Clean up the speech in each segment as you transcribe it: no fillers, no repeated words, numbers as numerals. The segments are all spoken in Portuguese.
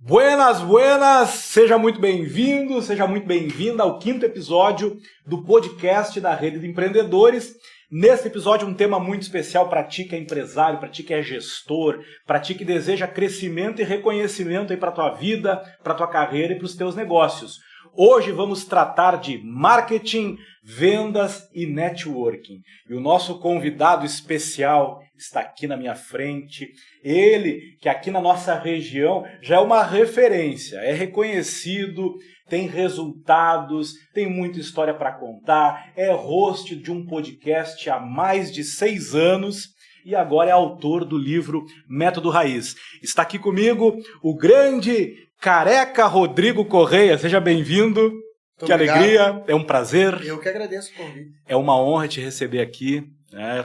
Buenas, buenas! Seja muito bem-vindo, seja muito bem-vinda ao 5º episódio do podcast da Rede de Empreendedores. Nesse episódio, um tema muito especial para ti que é empresário, para ti que é gestor, para ti que deseja crescimento e reconhecimento aí para a tua vida, para a tua carreira e para os teus negócios. Hoje vamos tratar de marketing, vendas e networking. E o nosso convidado especial está aqui na minha frente. Ele, que aqui na nossa região já é uma referência, é reconhecido, tem resultados, tem muita história para contar, é host de um podcast há mais de 6 anos e agora é autor do livro Método Raiz. Está aqui comigo o grande Careca Rodrigo Correia. Seja bem-vindo. Que obrigado. Alegria, é um prazer. Eu que agradeço o convite. É uma honra te receber aqui.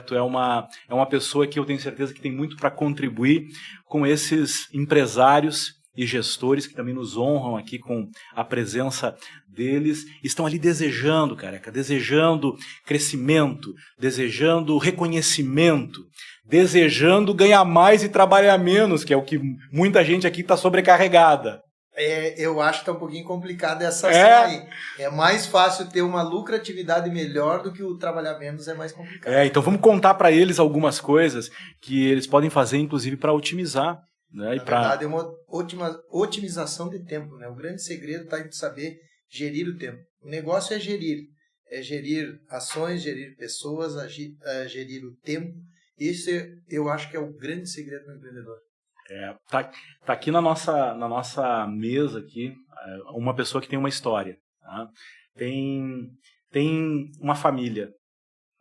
Tu é uma pessoa que eu tenho certeza que tem muito para contribuir com esses empresários e gestores que também nos honram aqui com a presença deles. Estão ali desejando, careca, desejando crescimento, desejando reconhecimento, desejando ganhar mais e trabalhar menos, que é o que muita gente aqui está sobrecarregada. Eu acho que está um pouquinho complicado essa cena aí. É mais fácil ter uma lucratividade melhor do que o trabalhar menos, é mais complicado. Então vamos contar para eles algumas coisas que eles podem fazer, inclusive, para otimizar. Né? Na verdade, é uma otimização de tempo. Né? O grande segredo está em saber gerir o tempo. O negócio é gerir ações, gerir pessoas, gerir o tempo. Isso eu acho que é o grande segredo do empreendedor. Tá aqui na nossa mesa aqui, uma pessoa que tem uma história, tá? Tem uma família,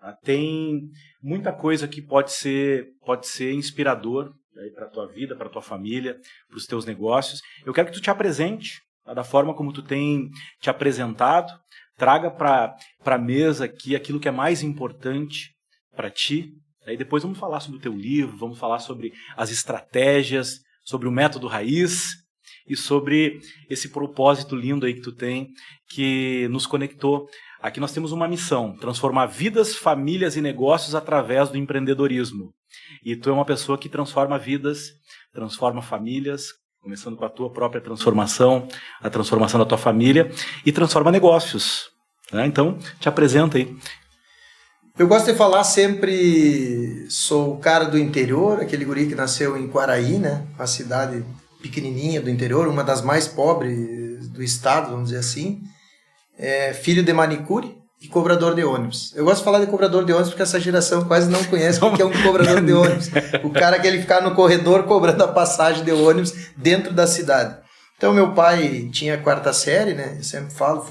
tá? Tem muita coisa que pode ser inspirador para a tua vida, para a tua família, para os teus negócios. Eu quero que tu te apresente, tá? Da forma como tu tem te apresentado, traga para a mesa aqui aquilo que é mais importante para ti. Aí depois vamos falar sobre o teu livro, vamos falar sobre as estratégias, sobre o método raiz e sobre esse propósito lindo aí que tu tem, que nos conectou. Aqui nós temos uma missão, transformar vidas, famílias e negócios através do empreendedorismo. E tu é uma pessoa que transforma vidas, transforma famílias, começando com a tua própria transformação, a transformação da tua família, e transforma negócios. Né? Então, te apresenta aí. Eu gosto de falar sempre, sou o cara do interior, aquele guri que nasceu em Quaraí, né? Uma cidade pequenininha do interior, uma das mais pobres do estado, vamos dizer assim. Filho de manicure e cobrador de ônibus. Eu gosto de falar de cobrador de ônibus porque essa geração quase não conhece o que é um cobrador de ônibus. O cara que ele ficar no corredor cobrando a passagem de ônibus dentro da cidade. Então, meu pai tinha 4ª série, né? Eu sempre falo,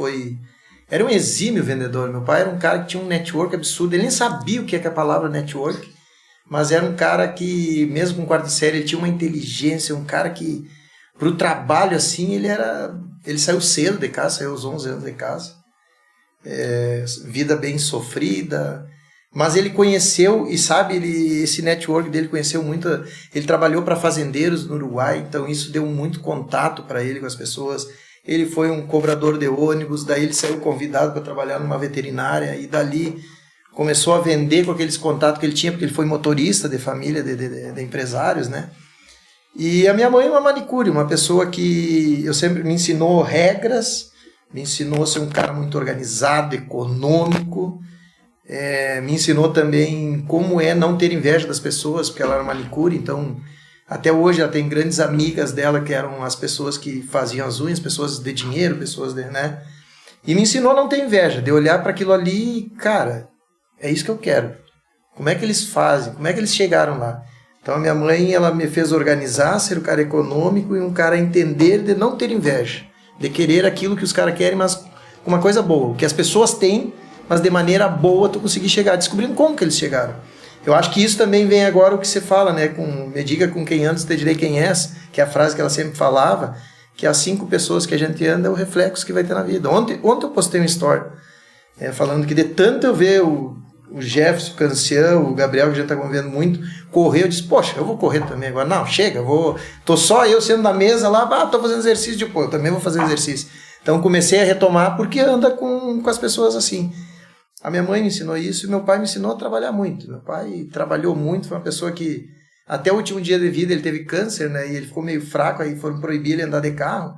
era um exímio vendedor. Meu pai era um cara que tinha um network absurdo. Ele nem sabia o que é a palavra network, mas era um cara que, mesmo com 4ª série, ele tinha uma inteligência, um cara que, pro trabalho, assim, ele saiu cedo de casa, saiu aos 11 anos de casa. Vida bem sofrida. Mas ele conheceu, e sabe, esse network dele conheceu muito. Ele trabalhou para fazendeiros no Uruguai, então isso deu muito contato para ele com as pessoas. Ele foi um cobrador de ônibus, daí ele saiu convidado para trabalhar numa veterinária e dali começou a vender com aqueles contatos que ele tinha, porque ele foi motorista de família, de empresários, né? E a minha mãe é uma manicure, uma pessoa que eu sempre me ensinou regras, me ensinou a ser um cara muito organizado, econômico, me ensinou também como é não ter inveja das pessoas, porque ela era manicure, então... Até hoje ela tem grandes amigas dela que eram as pessoas que faziam as unhas, pessoas de dinheiro, pessoas né? E me ensinou a não ter inveja, de olhar para aquilo ali e, cara, é isso que eu quero. Como é que eles fazem? Como é que eles chegaram lá? Então a minha mãe, ela me fez organizar, ser um cara econômico e um cara entender de não ter inveja, de querer aquilo que os caras querem, mas com uma coisa boa, o que as pessoas têm, mas de maneira boa tu conseguir chegar, descobrindo como que eles chegaram. Eu acho que isso também vem agora o que você fala, né? Me diga com quem andas, te direi quem és, que é a frase que ela sempre falava, que as 5 pessoas que a gente anda é o reflexo que vai ter na vida. Ontem eu postei uma história falando que de tanto eu ver o Jefferson, o Cancian, o Gabriel, que a gente está convivendo muito, correr, eu disse, poxa, eu vou correr também agora. Não, chega, tô só eu sendo na mesa lá, tô fazendo exercício, eu também vou fazer exercício. Então comecei a retomar porque anda com as pessoas assim. A minha mãe me ensinou isso e meu pai me ensinou a trabalhar muito. Meu pai trabalhou muito, foi uma pessoa que Até o último dia de vida ele teve câncer, né? E ele ficou meio fraco, aí foram proibir ele andar de carro.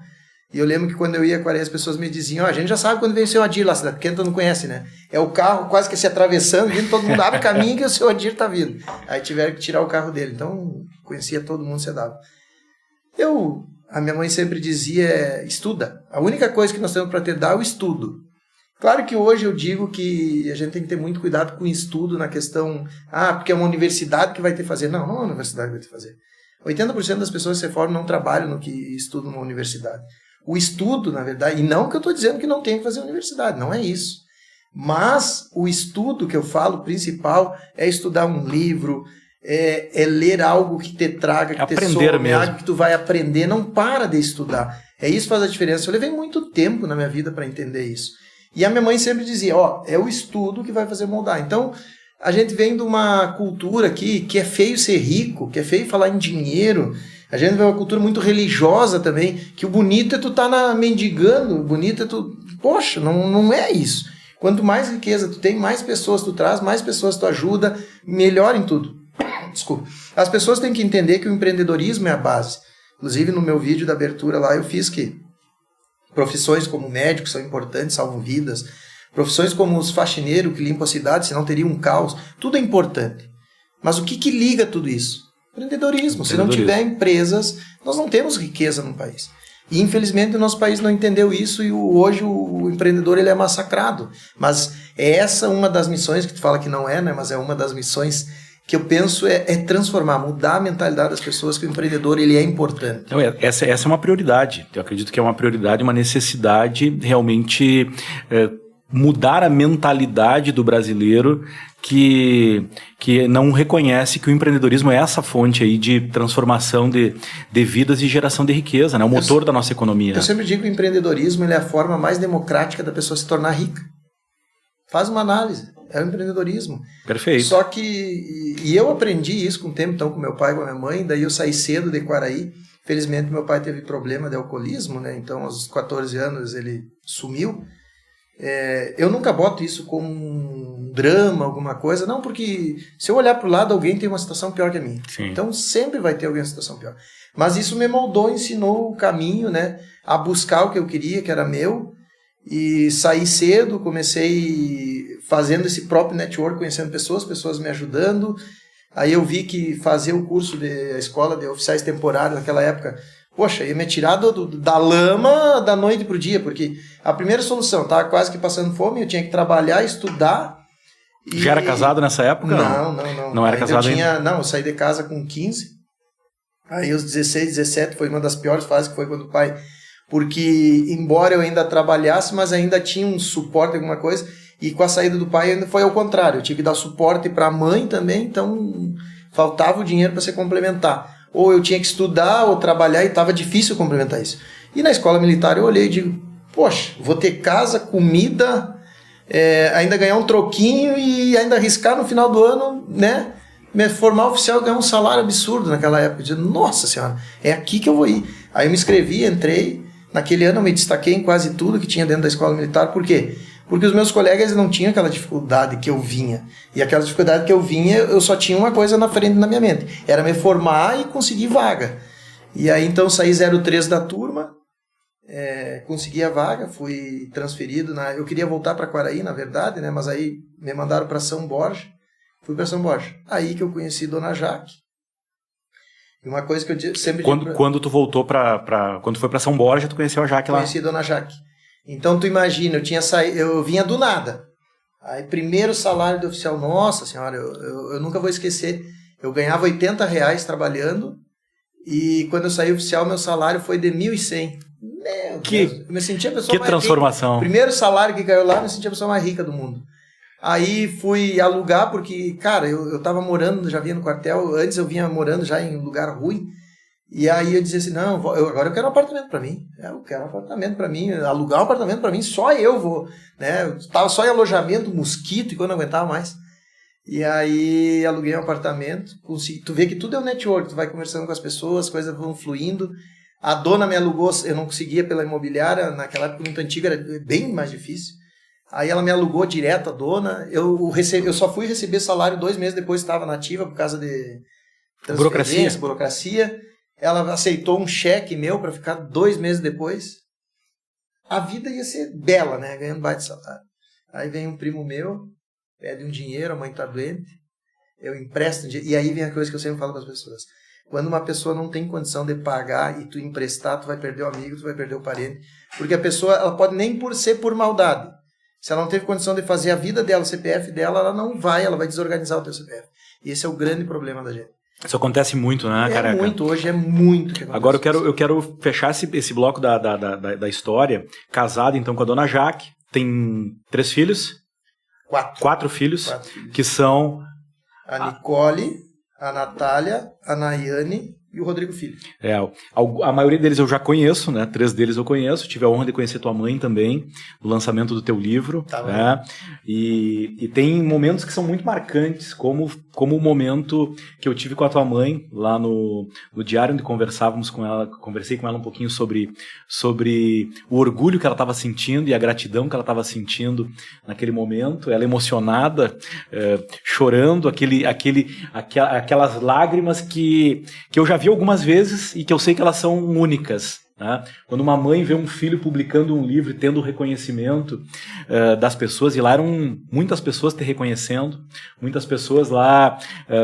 E eu lembro que quando eu ia com ele, as pessoas me diziam, a gente já sabe quando vem o seu Adir lá, porque tu não conhece, né? É o carro quase que se atravessando, vindo, todo mundo abre caminho que o seu Adir tá vindo. Aí tiveram que tirar o carro dele. Então, conhecia todo mundo, sedava. A minha mãe sempre dizia, estuda. A única coisa que nós temos para te dar é o estudo. Claro que hoje eu digo que a gente tem que ter muito cuidado com o estudo na questão, porque é uma universidade que vai te fazer. Não, não é uma universidade que vai te fazer. 80% das pessoas que se formam não trabalham no que estudam numa universidade. O estudo, na verdade, e não que eu estou dizendo que não tem que fazer universidade, não é isso. Mas o estudo que eu falo, principal, é estudar um livro, é ler algo que te traga, que te some, algo que tu vai aprender, não para de estudar. Isso que faz a diferença. Eu levei muito tempo na minha vida para entender isso. E a minha mãe sempre dizia, é o estudo que vai fazer moldar. Então, a gente vem de uma cultura aqui que é feio ser rico, que é feio falar em dinheiro. A gente vem de uma cultura muito religiosa também, que o bonito é tu estar mendigando, o bonito é tu... Poxa, não é isso. Quanto mais riqueza tu tem, mais pessoas tu traz, mais pessoas tu ajuda, melhor em tudo. Desculpa. As pessoas têm que entender que o empreendedorismo é a base. Inclusive, no meu vídeo da abertura lá, eu fiz que profissões como médico são importantes, salvam vidas. Profissões como os faxineiros que limpam a cidade, senão teria um caos. Tudo é importante. Mas o que liga tudo isso? Empreendedorismo. Se não tiver empresas, nós não temos riqueza no país. E, infelizmente, o nosso país não entendeu isso e hoje o empreendedor ele é massacrado. Mas essa é uma das missões, que tu fala que não é, né? Mas é uma das missões que eu penso é transformar, mudar a mentalidade das pessoas, que o empreendedor ele é importante. Não, essa é uma prioridade. Eu acredito que é uma prioridade, uma necessidade realmente mudar a mentalidade do brasileiro que não reconhece que o empreendedorismo é essa fonte aí de transformação de vidas e geração de riqueza, né? O motor da nossa economia. Eu sempre digo que o empreendedorismo ele é a forma mais democrática da pessoa se tornar rica. Faz uma análise. É o empreendedorismo. Perfeito. Só que... E eu aprendi isso com o tempo, então, com meu pai e com a minha mãe. Daí eu saí cedo de Quaraí. Felizmente, meu pai teve problema de alcoolismo, né? Então, aos 14 anos, ele sumiu. Eu nunca boto isso como um drama, alguma coisa. Não, porque se eu olhar para o lado, alguém tem uma situação pior que a minha. Sim. Então, sempre vai ter alguém em situação pior. Mas isso me moldou, ensinou o caminho, né? A buscar o que eu queria, que era meu. E saí cedo, comecei fazendo esse próprio network, conhecendo pessoas me ajudando. Aí eu vi que fazer o curso da escola de oficiais temporários naquela época, poxa, ia me tirar da lama da noite pro dia, porque a primeira solução, tava quase que passando fome, eu tinha que trabalhar, estudar. Já era casado nessa época? Não. Não era casado ainda? Não, eu saí de casa com 15. Aí aos 16, 17 foi uma das piores fases, que foi quando o pai... Porque, embora eu ainda trabalhasse, mas ainda tinha um suporte, alguma coisa, e com a saída do pai ainda foi ao contrário. Eu tive que dar suporte para a mãe também, então faltava o dinheiro para se complementar. Ou eu tinha que estudar ou trabalhar e estava difícil complementar isso. E na escola militar eu olhei e digo, poxa, vou ter casa, comida, ainda ganhar um troquinho e ainda arriscar no final do ano, né? Me formar oficial e ganhar um salário absurdo naquela época. Eu digo, nossa senhora, é aqui que eu vou ir. Aí eu me inscrevi, entrei. Naquele ano eu me destaquei em quase tudo que tinha dentro da escola militar. Por quê? Porque os meus colegas não tinham aquela dificuldade que eu vinha. E aquela dificuldade que eu vinha, eu só tinha uma coisa na frente na minha mente. Era me formar e conseguir vaga. E aí então saí 03 da turma, consegui a vaga, fui transferido. Eu queria voltar para Quaraí, na verdade, né? Mas aí me mandaram para São Borja. Fui para São Borja. Aí que eu conheci Dona Jaque. E uma coisa que eu sempre digo... Quando tu voltou quando tu foi para São Borja, tu conheceu a Jaque lá? Conheci a Dona Jaque. Então tu imagina, eu vinha do nada. Aí primeiro salário de oficial, nossa senhora, eu nunca vou esquecer. Eu ganhava R$80 trabalhando e quando eu saí oficial, meu salário foi de 1.100. Meu Deus, eu me sentia a pessoa mais transformação. Rica. Primeiro salário que caiu lá, eu me sentia a pessoa mais rica do mundo. Aí fui alugar porque, cara, eu tava morando, já vinha no quartel, antes eu vinha morando já em um lugar ruim, e aí eu dizia assim, não, agora eu quero um apartamento pra mim, alugar um apartamento pra mim, só eu vou, né, eu tava só em alojamento, mosquito, e quando eu não aguentava mais, e aí aluguei um apartamento, tu vê que tudo é um network, tu vai conversando com as pessoas, as coisas vão fluindo, a dona me alugou, eu não conseguia pela imobiliária, naquela época muito antiga, era bem mais difícil. Aí ela me alugou direto, a dona. Eu só fui receber salário 2 meses depois que estava nativa, por causa de burocracia. Ela aceitou um cheque meu para ficar 2 meses depois. A vida ia ser bela, né? Ganhando baita salário. Aí vem um primo meu, pede um dinheiro, a mãe tá doente, eu empresto dinheiro. E aí vem a coisa que eu sempre falo para as pessoas. Quando uma pessoa não tem condição de pagar e tu emprestar, tu vai perder o amigo, tu vai perder o parente. Porque a pessoa, ela pode nem ser por maldade. Se ela não teve condição de fazer a vida dela, o CPF dela, ela vai desorganizar o teu CPF. E esse é o grande problema da gente. Isso acontece muito, né, careca? Hoje é muito. Que agora eu quero fechar esse bloco da história. Casado, então, com a dona Jaque. Tem 3 filhos? 4 filhos. 4 filhos. Que são... A Nicole, a Natália, a Nayane e o Rodrigo Filho. A maioria deles eu já conheço, né? 3 deles eu conheço. Tive a honra de conhecer tua mãe também, no lançamento do teu livro. Tá, né? E tem momentos que são muito marcantes, como o momento que eu tive com a tua mãe, lá no diário onde conversei com ela um pouquinho sobre o orgulho que ela estava sentindo e a gratidão que ela estava sentindo naquele momento, ela emocionada, chorando, aquelas lágrimas que eu já vi algumas vezes e que eu sei que elas são únicas. Né? Quando uma mãe vê um filho publicando um livro e tendo o reconhecimento das pessoas, e lá eram muitas pessoas te reconhecendo, muitas pessoas lá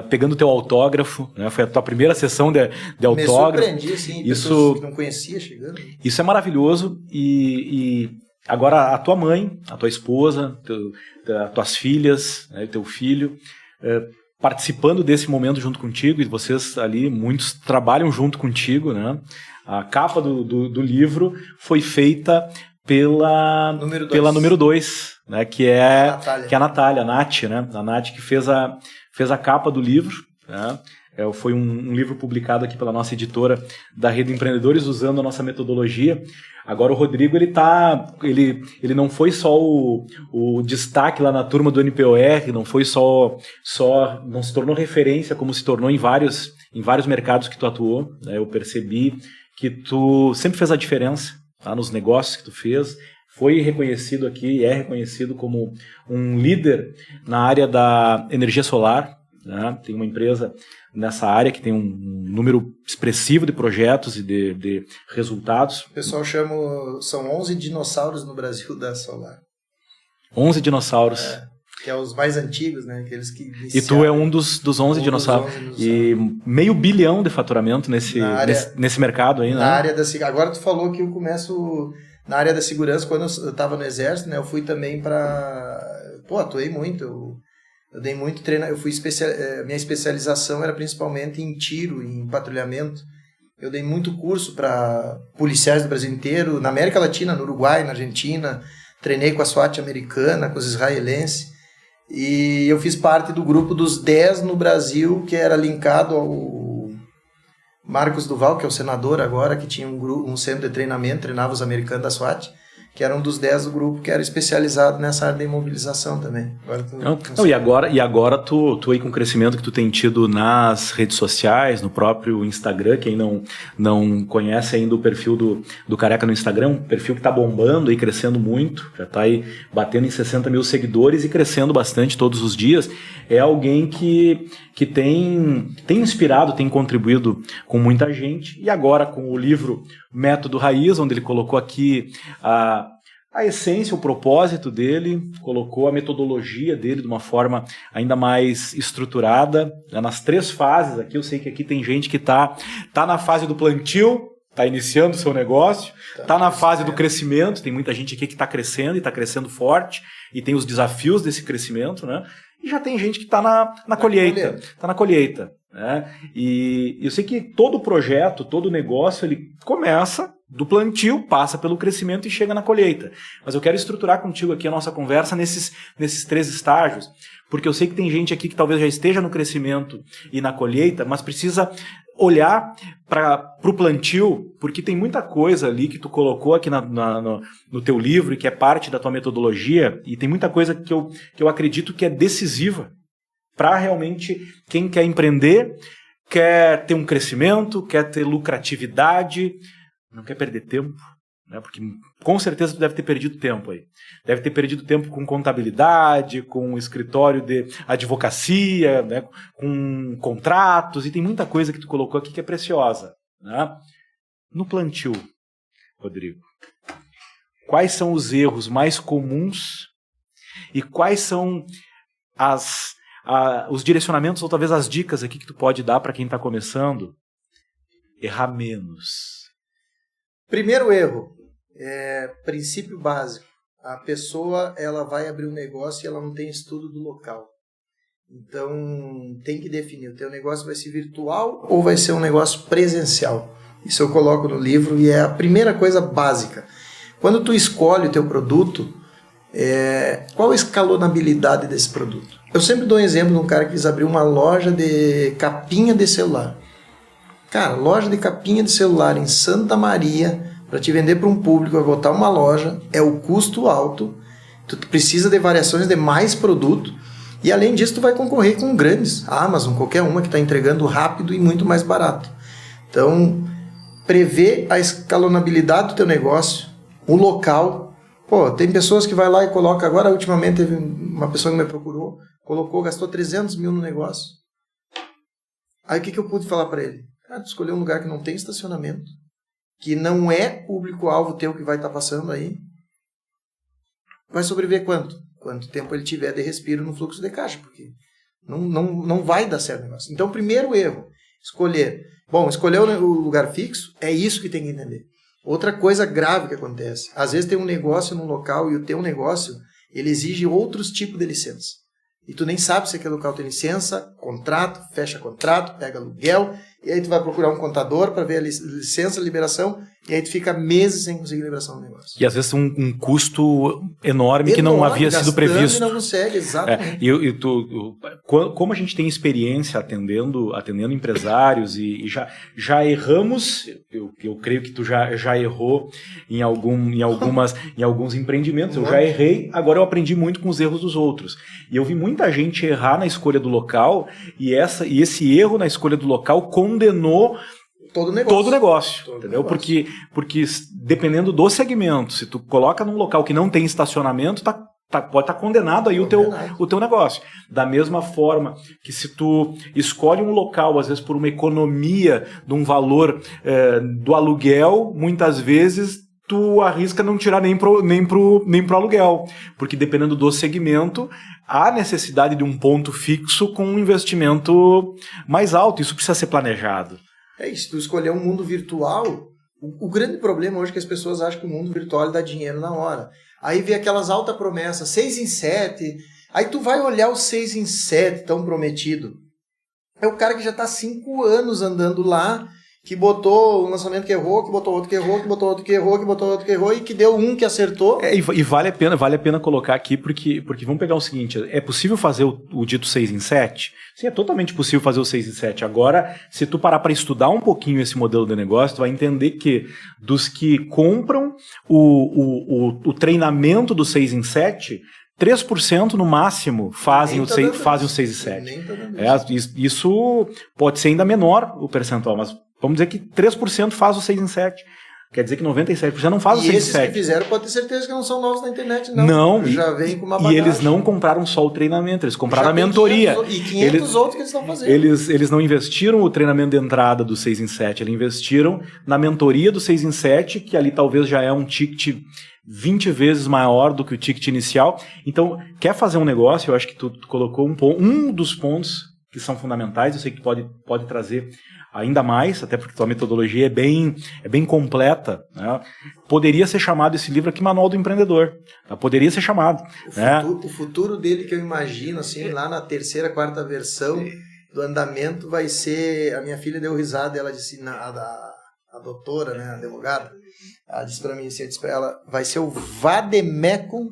pegando teu autógrafo, né? Foi a tua primeira sessão de autógrafo. Me surpreendi, sim, pessoas que não conhecia chegando. Isso é maravilhoso e agora a tua mãe, a tua esposa, tuas filhas, né, teu filho, participando desse momento junto contigo, e vocês ali, muitos trabalham junto contigo, né? A capa do livro foi feita pela número 2, né? Que é a Natália, a Nath, né? A Nath que fez a capa do livro, né? Foi um livro publicado aqui pela nossa editora da Rede Empreendedores, usando a nossa metodologia. Agora o Rodrigo, ele não foi só o destaque lá na turma do NPOR, não foi não se tornou referência como se tornou em vários mercados que tu atuou, né? Eu percebi que tu sempre fez a diferença, tá? Nos negócios que tu fez, foi reconhecido aqui, é reconhecido como um líder na área da energia solar, né? Tem uma empresa nessa área que tem um número expressivo de projetos e de resultados. O pessoal chama, são 11 dinossauros no Brasil da solar. 11 dinossauros. Que é os mais antigos, né? Aqueles que iniciaram. E tu é um dos 11 dinossauros. E $500 milhão de faturamento nesse mercado aí, né? Na área agora tu falou que eu começo na área da segurança. Quando eu estava no exército, né? Eu fui também atuei muito. Eu dei muito treino. Minha especialização era principalmente em tiro, em patrulhamento. Eu dei muito curso para policiais do Brasil inteiro, na América Latina, no Uruguai, na Argentina. Treinei com a SWAT americana, com os israelenses. E eu fiz parte do grupo dos 10 no Brasil, que era linkado ao Marcos Duval, que é o senador agora, que tinha um centro de treinamento, treinava os americanos da SWAT, que era um dos 10 do grupo que era especializado nessa área de imobilização também. E agora tu aí com o crescimento que tu tem tido nas redes sociais, no próprio Instagram, quem não conhece ainda o perfil do Careca no Instagram, um perfil que está bombando e crescendo muito, já está aí batendo em 60 mil seguidores e crescendo bastante todos os dias. É alguém que tem inspirado, tem contribuído com muita gente, e agora com o livro Método Raiz, onde ele colocou aqui a essência, o propósito dele, colocou a metodologia dele de uma forma ainda mais estruturada, né, nas 3 fases aqui. Eu sei que aqui tem gente que tá na fase do plantio, está iniciando o seu negócio, está na fase do crescimento, tem muita gente aqui que está crescendo e está crescendo forte, e tem os desafios desse crescimento, né? E já tem gente que está na colheita, está na colheita. Né? E eu sei que todo projeto, todo negócio, ele começa do plantio, passa pelo crescimento e chega na colheita. Mas eu quero estruturar contigo aqui a nossa conversa nesses 3 estágios, porque eu sei que tem gente aqui que talvez já esteja no crescimento e na colheita, mas precisa olhar para o plantio, porque tem muita coisa ali que tu colocou aqui no teu livro e que é parte da tua metodologia, e tem muita coisa que eu acredito que é decisiva para realmente quem quer empreender, quer ter um crescimento, quer ter lucratividade, não quer perder tempo, né? Porque com certeza tu deve ter perdido tempo aí. Deve ter perdido tempo com contabilidade, com escritório de advocacia, né? Com contratos, e tem muita coisa que tu colocou aqui que é preciosa, né? No plantio, Rodrigo, quais são os erros mais comuns e quais são os direcionamentos ou talvez as dicas aqui que tu pode dar para quem está começando? Errar menos. Primeiro erro, princípio básico. A pessoa ela vai abrir um negócio e ela não tem estudo do local. Então tem que definir, o teu negócio vai ser virtual ou vai ser um negócio presencial. Isso eu coloco no livro e é a primeira coisa básica. Quando tu escolhe o teu produto, qual a escalonabilidade desse produto? Eu sempre dou um exemplo de um cara que quis abrir uma loja de capinha de celular. Cara, loja de capinha de celular em Santa Maria, para te vender para um público, vai botar uma loja, é o custo alto, tu precisa de variações de mais produto, e além disso tu vai concorrer com grandes, a Amazon, qualquer uma que está entregando rápido e muito mais barato. Então, prever a escalonabilidade do teu negócio, o local. Pô, tem pessoas que vai lá e coloca, agora ultimamente teve uma pessoa que me procurou, gastou 300 mil no negócio. Aí o que eu pude falar para ele? Cara, tu escolheu um lugar que não tem estacionamento, que não é público-alvo teu que vai estar passando aí, vai sobreviver quanto? Quanto tempo ele tiver de respiro no fluxo de caixa, porque não vai dar certo o negócio. Então, primeiro erro, escolher o lugar fixo, é isso que tem que entender. Outra coisa grave que acontece, às vezes tem um negócio num local e o teu negócio, ele exige outros tipos de licença. E tu nem sabe se aquele local tem licença, contrato, fecha contrato, pega aluguel, e aí tu vai procurar um contador para ver a licença, a liberação, e aí tu fica meses sem conseguir liberação do negócio. E às vezes um custo enorme que não havia sido previsto. E não consegue, exatamente. Como a gente tem experiência atendendo empresários e já erramos, eu creio que tu já errou em alguns empreendimentos, eu já errei, agora eu aprendi muito com os erros dos outros. E eu vi muita gente errar na escolha do local, e esse erro na escolha do local condenou todo o negócio, entendeu? Porque dependendo do segmento, se tu coloca num local que não tem estacionamento, pode estar condenado aí o teu negócio. Da mesma forma que se tu escolhe um local, às vezes por uma economia de um valor do aluguel, muitas vezes tu arrisca não tirar nem pro aluguel, porque dependendo do segmento, há necessidade de um ponto fixo com um investimento mais alto. Isso precisa ser planejado. Se tu escolher um mundo virtual, o grande problema hoje é que as pessoas acham que o mundo virtual dá dinheiro na hora. Aí vê aquelas altas promessas, 6 em 7, aí tu vai olhar o 6 em 7 tão prometido. É o cara que já está 5 anos andando lá, que botou um lançamento que errou, que botou outro que errou, que botou outro que errou, que botou outro que errou, e que deu um que acertou. E vale a pena colocar aqui, porque vamos pegar o seguinte, é possível fazer o dito 6 em 7? Sim, é totalmente possível fazer o 6 em 7. Agora, se tu parar para estudar um pouquinho esse modelo de negócio, tu vai entender que dos que compram o treinamento do 6 em 7, 3% no máximo fazem o 6 em 7. Isso pode ser ainda menor o percentual, mas vamos dizer que 3% faz o 6 em 7. Quer dizer que 97% não faz o 6 em 7. E esses que fizeram pode ter certeza que não são novos na internet, não. Já vem com uma bagagem. E eles não compraram só o treinamento, eles compraram a mentoria. 500 outros que eles estão fazendo. Eles não investiram o treinamento de entrada do 6 em 7, eles investiram na mentoria do 6 em 7, que ali talvez já é um ticket 20 vezes maior do que o ticket inicial. Então, quer fazer um negócio, eu acho que tu colocou um dos pontos que são fundamentais, eu sei que pode trazer ainda mais, até porque tua metodologia é bem completa, né? Poderia ser chamado esse livro aqui Manual do Empreendedor, tá? Poderia ser chamado. O futuro dele, que eu imagino, assim, lá na 3ª, 4ª versão do andamento, vai ser... A minha filha deu risada, ela disse, a doutora, né, a advogada, ela disse para mim, assim, eu disse para ela, vai ser o vademecum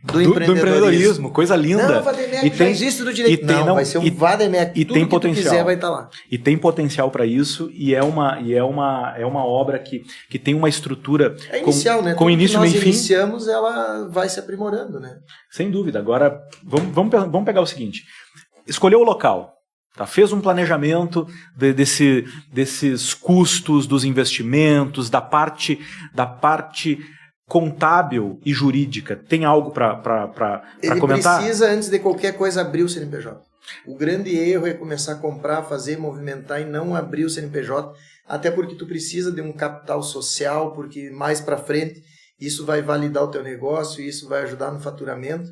do empreendedorismo. Coisa linda. Não, o vademecum já existe do direito. Vai ser um vademecum. E tem potencial. Que tu quiser vai estar lá. E tem potencial para isso, e é uma obra que tem uma estrutura inicial, né? Com início, meio e fim. Iniciamos, ela vai se aprimorando, né? Sem dúvida. Agora, vamos pegar o seguinte. Escolheu o local. Tá? Fez um planejamento desses custos, dos investimentos, da parte contábil e jurídica. Tem algo para comentar? Ele precisa, antes de qualquer coisa, abrir o CNPJ. O grande erro é começar a comprar, fazer, movimentar e não abrir o CNPJ, até porque tu precisa de um capital social, porque mais para frente isso vai validar o teu negócio, isso vai ajudar no faturamento,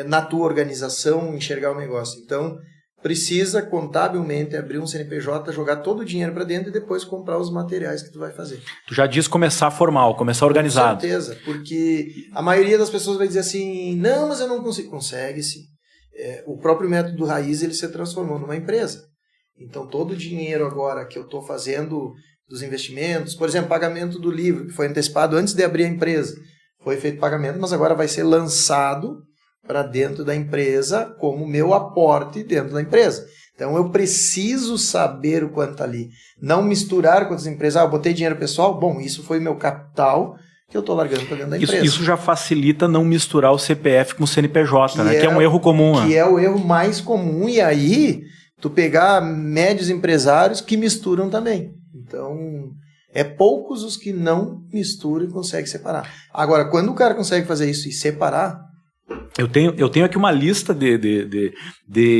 na tua organização, enxergar o negócio. Então, precisa contabilmente abrir um CNPJ, jogar todo o dinheiro para dentro e depois comprar os materiais que tu vai fazer. Tu já diz começar formal, começar organizado. Com certeza, porque a maioria das pessoas vai dizer assim, não, mas eu não consigo. Consegue sim. O próprio método Raiz, ele se transformou numa empresa. Então, todo o dinheiro agora que eu estou fazendo dos investimentos, por exemplo, pagamento do livro, que foi antecipado antes de abrir a empresa, foi feito pagamento, mas agora vai ser lançado para dentro da empresa como meu aporte dentro da empresa. Então, eu preciso saber o quanto está ali. Não misturar com outras empresas. Eu botei dinheiro pessoal, bom, isso foi meu capital que eu estou largando para dentro da empresa. Isso já facilita não misturar o CPF com o CNPJ, né? Que é um erro comum. Que é o erro mais comum. E aí, tu pegar médios empresários que misturam também. Então, é poucos os que não misturam e conseguem separar. Agora, quando o cara consegue fazer isso e separar... Eu tenho aqui uma lista de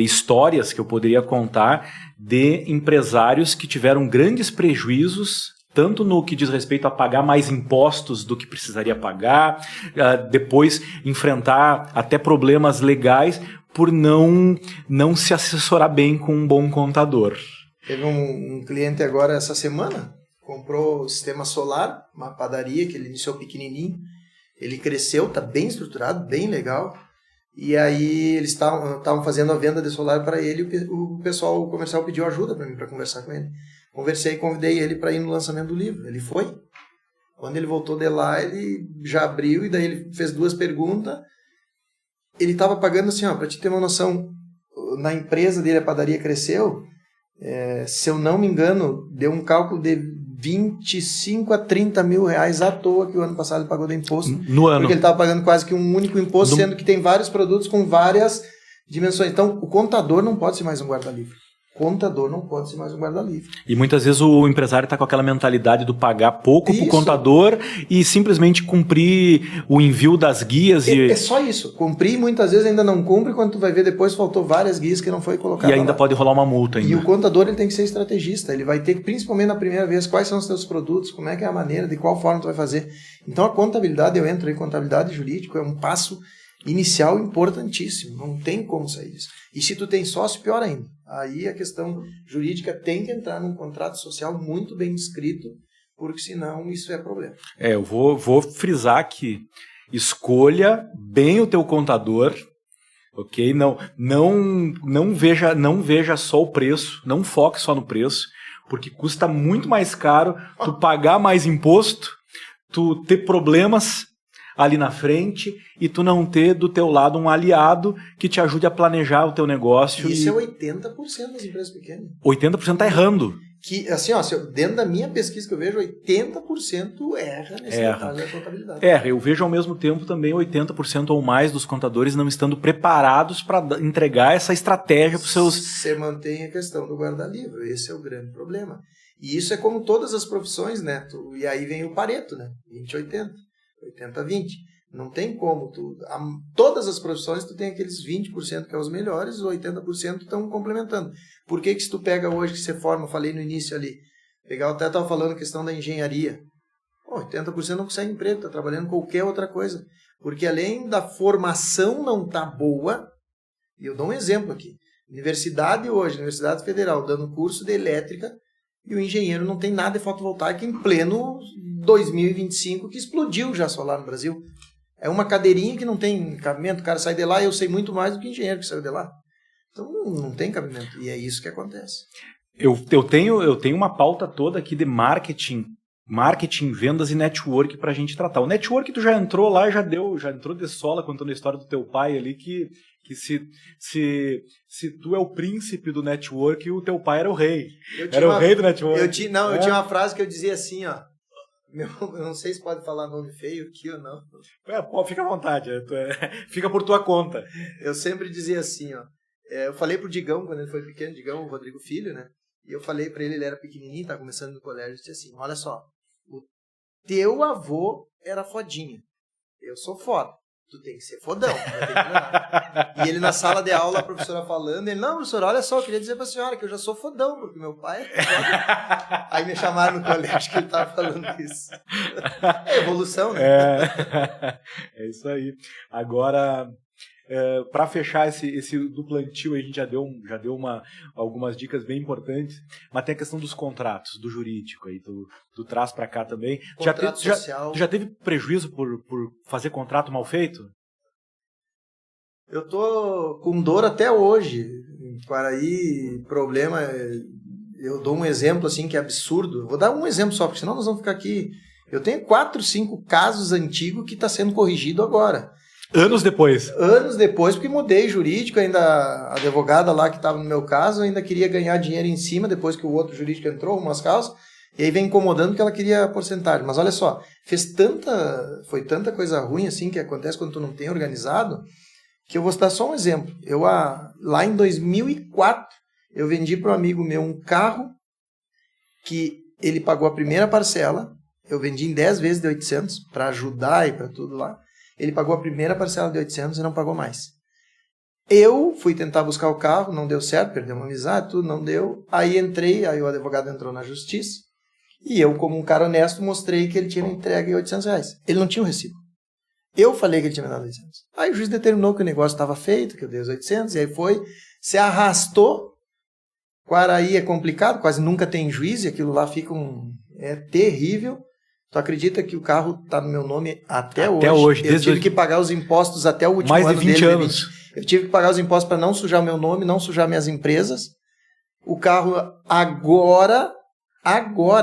histórias que eu poderia contar de empresários que tiveram grandes prejuízos, tanto no que diz respeito a pagar mais impostos do que precisaria pagar, depois enfrentar até problemas legais por não se assessorar bem com um bom contador. Teve um cliente agora essa semana, comprou o sistema solar, uma padaria que ele iniciou pequenininho, ele cresceu, está bem estruturado, bem legal, e aí eles estavam fazendo a venda de solar para ele, o pessoal, o comercial pediu ajuda para mim, para conversar com ele. Conversei e convidei ele para ir no lançamento do livro, ele foi. Quando ele voltou de lá, ele já abriu, e daí ele fez 2 perguntas, ele estava pagando assim, para te ter uma noção, na empresa dele, a padaria cresceu, se eu não me engano, deu um cálculo de 25 a 30 mil reais à toa que o ano passado ele pagou de imposto. No ano. Porque ele estava pagando quase que um único imposto, sendo que tem vários produtos com várias dimensões. Então, o contador não pode ser mais um guarda-livro. Contador não pode ser mais um guarda-livre. E muitas vezes o empresário está com aquela mentalidade do pagar pouco para o contador e simplesmente cumprir o envio das guias. É só isso. Cumprir, muitas vezes ainda não cumpre, quando tu vai ver depois faltou várias guias que não foi colocado. E ainda pode rolar uma multa ainda. E o contador ele tem que ser estrategista. Ele vai ter, principalmente na primeira vez, quais são os teus produtos, como é que é a maneira, de qual forma tu vai fazer. Então a contabilidade, eu entro aí, contabilidade jurídica é um passo inicial importantíssimo. Não tem como sair disso. E se tu tem sócio, pior ainda. Aí a questão jurídica tem que entrar num contrato social muito bem descrito, porque senão isso é problema. Eu vou frisar que escolha bem o teu contador, ok? Não veja só o preço, não foque só no preço, porque custa muito mais caro tu pagar mais imposto, tu ter problemas ali na frente e tu não ter do teu lado um aliado que te ajude a planejar o teu negócio. Isso é 80% das empresas pequenas. 80% tá errando. Que, assim, dentro da minha pesquisa que eu vejo, 80% erra nesse detalhe da contabilidade. Eu vejo ao mesmo tempo também 80% ou mais dos contadores não estando preparados para entregar essa estratégia para os seus... Você mantém a questão do guarda-livro, esse é o grande problema. E isso é como todas as profissões, né? E aí vem o Pareto, né? 20-80. 80-20. Não tem como. Todas as profissões tu tem aqueles 20% que é os melhores, os 80% estão complementando. Por que se tu pega hoje que você forma, falei no início ali, eu até estava falando a questão da engenharia. 80% não consegue emprego, está trabalhando qualquer outra coisa. Porque além da formação não tá boa, e eu dou um exemplo aqui. Universidade hoje, Universidade Federal, dando curso de elétrica, e o engenheiro não tem nada de fotovoltaica em pleno 2025, que explodiu já solar no Brasil. É uma cadeirinha que não tem cabimento, o cara sai de lá e eu sei muito mais do que o engenheiro que saiu de lá. Então não tem cabimento, e é isso que acontece. Eu tenho uma pauta toda aqui de marketing, vendas e network pra gente tratar. O network tu já entrou lá, já entrou de sola contando a história do teu pai ali, que se tu é o príncipe do network, o teu pai era o rei. Era o rei do network. Eu tinha uma frase que eu dizia assim, eu não sei se pode falar nome feio aqui ou não. Fica à vontade, fica por tua conta. Eu sempre dizia assim, Eu falei pro Digão, quando ele foi pequeno, Digão, o Rodrigo Filho, né? E eu falei pra ele era pequenininho, tá começando no colégio, eu disse assim, olha só, o teu avô era fodinha, eu sou foda, tu tem que ser fodão. E ele na sala de aula, a professora falando, ele, não, professora, olha só, eu queria dizer pra senhora que eu já sou fodão, porque meu pai é foda. Aí me chamaram no colégio que ele tava falando isso. É evolução, né? É isso aí. Agora... para fechar esse do plantio, a gente já deu algumas dicas bem importantes, mas tem a questão dos contratos, do jurídico, aí tu traz para cá também. Contrato social. Tu já teve prejuízo por fazer contrato mal feito? Eu tô com dor até hoje. Em Quaraí, problema, eu dou um exemplo assim que é absurdo. Vou dar um exemplo só, porque senão nós vamos ficar aqui. Eu tenho 4, 5 casos antigos que está sendo corrigido agora. Anos depois, porque mudei jurídico, ainda a advogada lá que estava no meu caso ainda queria ganhar dinheiro em cima depois que o outro jurídico entrou, umas causas, e aí vem incomodando que ela queria a porcentagem. Mas olha só, foi tanta coisa ruim assim que acontece quando tu não tem organizado, que eu vou dar só um exemplo. Lá em 2004, eu vendi para um amigo meu um carro que ele pagou a primeira parcela, eu vendi em 10 vezes de 800 para ajudar e para tudo lá. Ele pagou a primeira parcela de 800 e não pagou mais. Eu fui tentar buscar o carro, não deu certo, perdeu uma amizade, tudo não deu. Aí o advogado entrou na justiça e eu, como um cara honesto, mostrei que ele tinha me entregue R$800. Ele não tinha o recibo. Eu falei que ele tinha me dado 800. Aí o juiz determinou que o negócio estava feito, que eu dei os 800, e aí se arrastou. Quaraí é complicado, quase nunca tem juiz, e aquilo lá fica é terrível. Tu acredita que o carro está no meu nome até hoje? Eu tive que pagar os impostos até o último ano dele. Mais de 20 anos. Eu tive que pagar os impostos para não sujar meu nome, não sujar minhas empresas. O carro agora,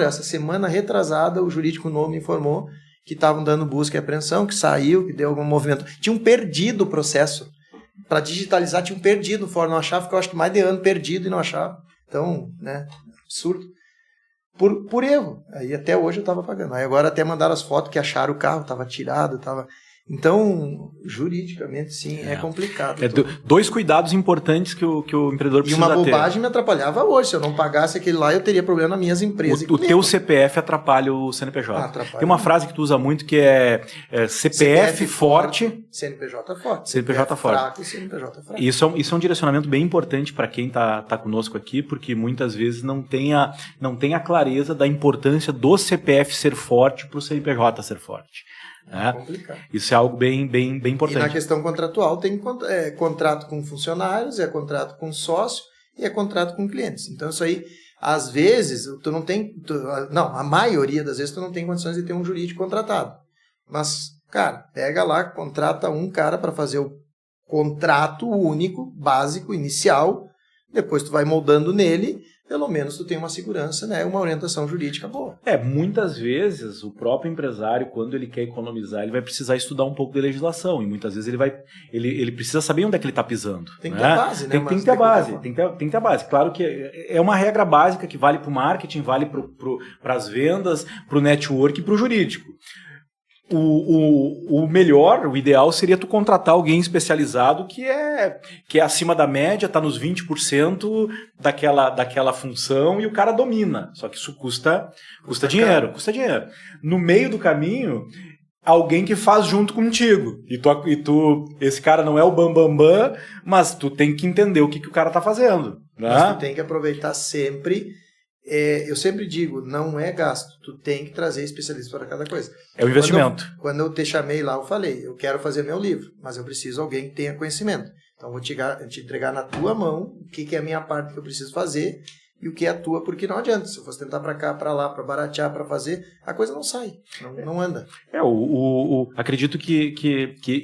essa semana retrasada, o jurídico novo me informou que estavam dando busca e apreensão, que saiu, que deu algum movimento. Tinham perdido o processo. Para digitalizar, tinham perdido o fórum, não achava, porque eu acho que mais de ano perdido e não achava. Então, né, absurdo. Por erro. Aí até hoje eu estava pagando. Aí agora até mandaram as fotos que acharam o carro, estava tirado, estava... Então, juridicamente, sim, é complicado. Dois cuidados importantes que o empreendedor precisa ter. E uma bobagem me atrapalhava hoje. Se eu não pagasse aquele lá, eu teria problema nas minhas empresas. O teu CPF atrapalha o CNPJ. Atrapalha. Tem uma frase que tu usa muito que é CPF forte, CNPJ forte. CNPJ forte. Fraco, CNPJ fraco. Isso é um direcionamento bem importante para quem tá conosco aqui, porque muitas vezes não tem a clareza da importância do CPF ser forte para o CNPJ ser forte. É complicado. Isso é algo bem importante. E na questão contratual tem contrato com funcionários, é contrato com sócio e é contrato com clientes. Então isso aí, às vezes, a maioria das vezes tu não tem condições de ter um jurídico contratado. Mas, cara, pega lá, contrata um cara para fazer o contrato único, básico, inicial, depois tu vai moldando nele, pelo menos tu tem uma segurança, né, uma orientação jurídica boa. Muitas vezes o próprio empresário, quando ele quer economizar, ele vai precisar estudar um pouco de legislação, e muitas vezes ele precisa saber onde é que ele está pisando. Tem que ter a base, né? Tem que ter a base, tem que ter a base. Claro que é uma regra básica que vale para o marketing, vale para as vendas, para o network e para o jurídico. O melhor, o ideal seria tu contratar alguém especializado que é acima da média, está nos 20% daquela função e o cara domina. Só que isso custa dinheiro. No meio do caminho, alguém que faz junto contigo. E tu esse cara não é o bambambam, mas tu tem que entender o que o cara está fazendo. Né? Mas tu tem que aproveitar sempre. Eu sempre digo, não é gasto, tu tem que trazer especialistas para cada coisa. É o investimento. Quando eu te chamei lá, eu falei, eu quero fazer meu livro, mas eu preciso de alguém que tenha conhecimento. Então eu vou te entregar na tua mão o que é a minha parte que eu preciso fazer e o que é a tua, porque não adianta. Se eu fosse tentar para cá, para lá, para baratear, para fazer, a coisa não sai, não anda. Acredito que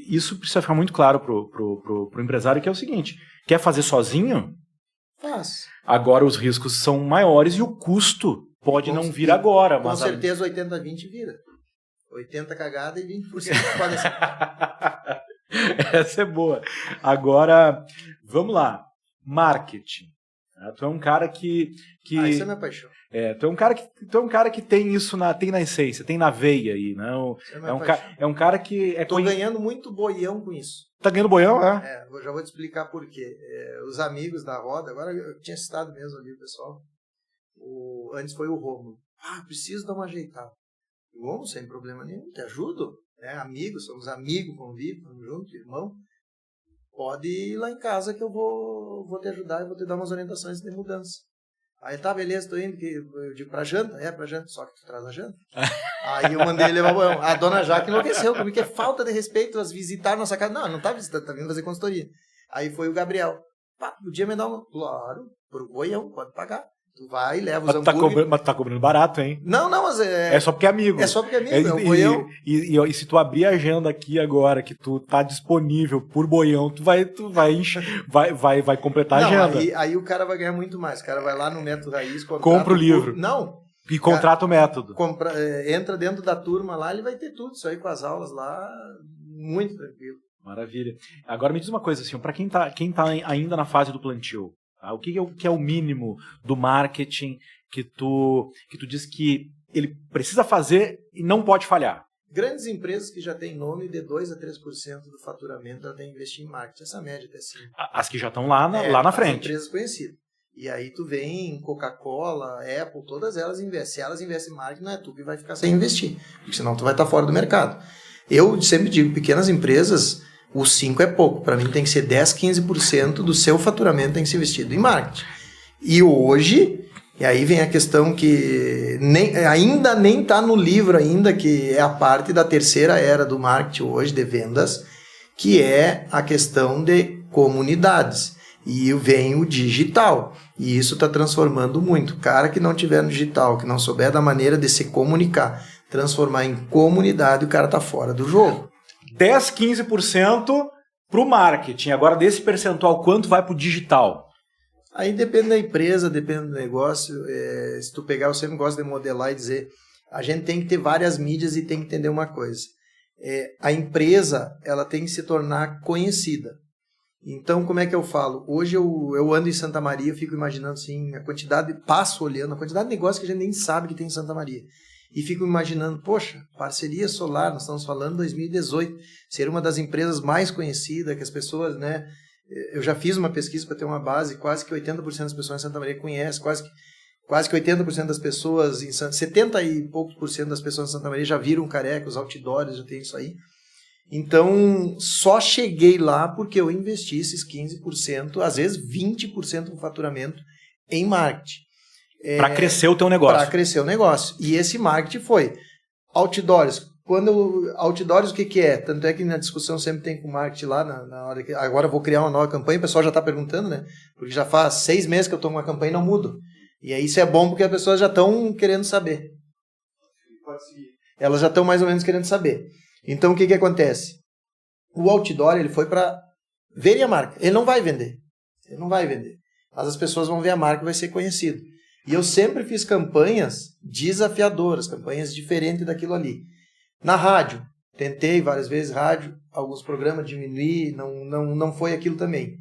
isso precisa ficar muito claro pro empresário, que é o seguinte, quer fazer sozinho? Faz. Agora os riscos são maiores e o custo pode não vir agora. Com certeza 80-20 vira. 80 cagada e 20% pode ser. Essa é boa. Agora, vamos lá. Marketing. Tu é um cara que... Isso é minha paixão. Tu é um cara que tem isso tem na essência, tem na veia aí, não? É um cara que Tô ganhando muito boião com isso. Tá ganhando boião, Eu já vou te explicar por quê. Os amigos da roda, agora eu tinha citado mesmo ali o pessoal. Antes foi o Rômulo. Preciso dar uma ajeitada. Vamos, sem problema nenhum, te ajudo. Amigos, somos amigos, convívio, estamos juntos, irmão. Pode ir lá em casa que eu vou te ajudar e vou te dar umas orientações de mudança. Aí tá, beleza, tô indo, eu digo pra janta? Pra janta, só que tu traz a janta. Aí eu mandei ele levar o boião. A dona Jaque enlouqueceu comigo, que é falta de respeito, as visitar nossa casa. Não tá visitando, tá vindo fazer consultoria. Aí foi o Gabriel. Podia me dar uma? Claro, pro boião, pode pagar. Tu vai e leva os hambúrguer. Mas tu tá cobrando barato, hein? Não, mas é só porque é amigo. É só porque é amigo, é o boião. E se tu abrir a agenda aqui agora, que tu tá disponível por boião, tu vai completar a agenda. Aí o cara vai ganhar muito mais. O cara vai lá no Método Raiz, compra o livro. Não. E contrata o método. Entra dentro da turma lá, ele vai ter tudo. Isso aí com as aulas lá, muito tranquilo. Maravilha. Agora me diz uma coisa, assim, para quem tá ainda na fase do plantio, tá? O que é o mínimo do marketing que tu diz que ele precisa fazer e não pode falhar? Grandes empresas que já têm nome, de 2% a 3% do faturamento, ela tem que investir em marketing. Essa média até sim. As que já estão lá na frente. As empresas conhecidas. E aí tu vem, Coca-Cola, Apple, todas elas investem. Se elas investem em marketing, não é tu que vai ficar sem investir. Porque senão tu vai estar fora do mercado. Eu sempre digo, pequenas empresas, o 5 é pouco. Para mim tem que ser 10, 15% do seu faturamento tem que ser investido em marketing. E hoje, e aí vem a questão que ainda nem está no livro ainda, que é a parte da terceira era do marketing hoje, de vendas, que é a questão de comunidades. E vem o digital. E isso está transformando muito. O cara que não tiver no digital, que não souber da maneira de se comunicar, transformar em comunidade, o cara está fora do jogo. 10, 15% para o marketing. Agora, desse percentual, quanto vai para o digital? Aí depende da empresa, depende do negócio. Se tu pegar, eu sempre gosto de modelar e dizer, a gente tem que ter várias mídias e tem que entender uma coisa. A empresa, ela tem que se tornar conhecida. Então, como é que eu falo? Hoje eu ando em Santa Maria, eu fico imaginando assim, passo olhando a quantidade de negócio que a gente nem sabe que tem em Santa Maria. E fico imaginando, poxa, parceria solar, nós estamos falando em 2018, ser uma das empresas mais conhecidas, que as pessoas, né? Eu já fiz uma pesquisa para ter uma base, quase que 80% das pessoas em Santa Maria conhecem, quase que 80% das pessoas, 70 e poucos por cento das pessoas em Santa Maria já viram careca, os outdoors, já tem isso aí. Então, só cheguei lá porque eu investi esses 15%, às vezes 20% do faturamento em marketing. Para crescer o teu negócio. Para crescer o negócio. E esse marketing foi outdoors. Outdoors, o que é? Tanto é que na discussão sempre tem com o marketing lá, na hora que agora eu vou criar uma nova campanha, o pessoal já está perguntando, né? Porque já faz 6 meses que eu estou com uma campanha e não mudo. E aí isso é bom porque as pessoas já estão querendo saber. Elas já estão mais ou menos querendo saber. Então, o que acontece? O outdoor, ele foi para ver a marca. Ele não vai vender. Mas as pessoas vão ver a marca e vai ser conhecido. E eu sempre fiz campanhas desafiadoras, campanhas diferentes daquilo ali. Na rádio, tentei várias vezes rádio, alguns programas diminuí, não foi aquilo também.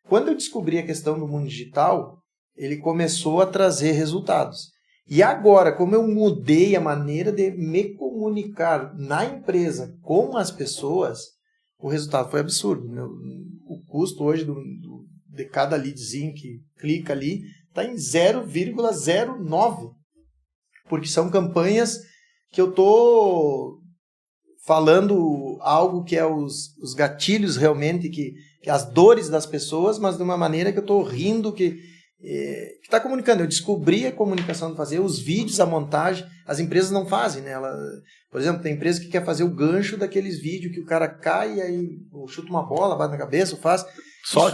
Quando eu descobri a questão do mundo digital, ele começou a trazer resultados. E agora, como eu mudei a maneira de me comunicar na empresa com as pessoas, o resultado foi absurdo. O custo hoje de cada leadzinho que clica ali está em 0,09. Porque são campanhas que eu estou falando algo que é os gatilhos realmente, que as dores das pessoas, mas de uma maneira que eu estou rindo, que está comunicando. Eu descobri a comunicação de fazer, os vídeos, a montagem, as empresas não fazem, né? Por exemplo, tem empresa que quer fazer o gancho daqueles vídeos que o cara cai e aí chuta uma bola, bate na cabeça, faz.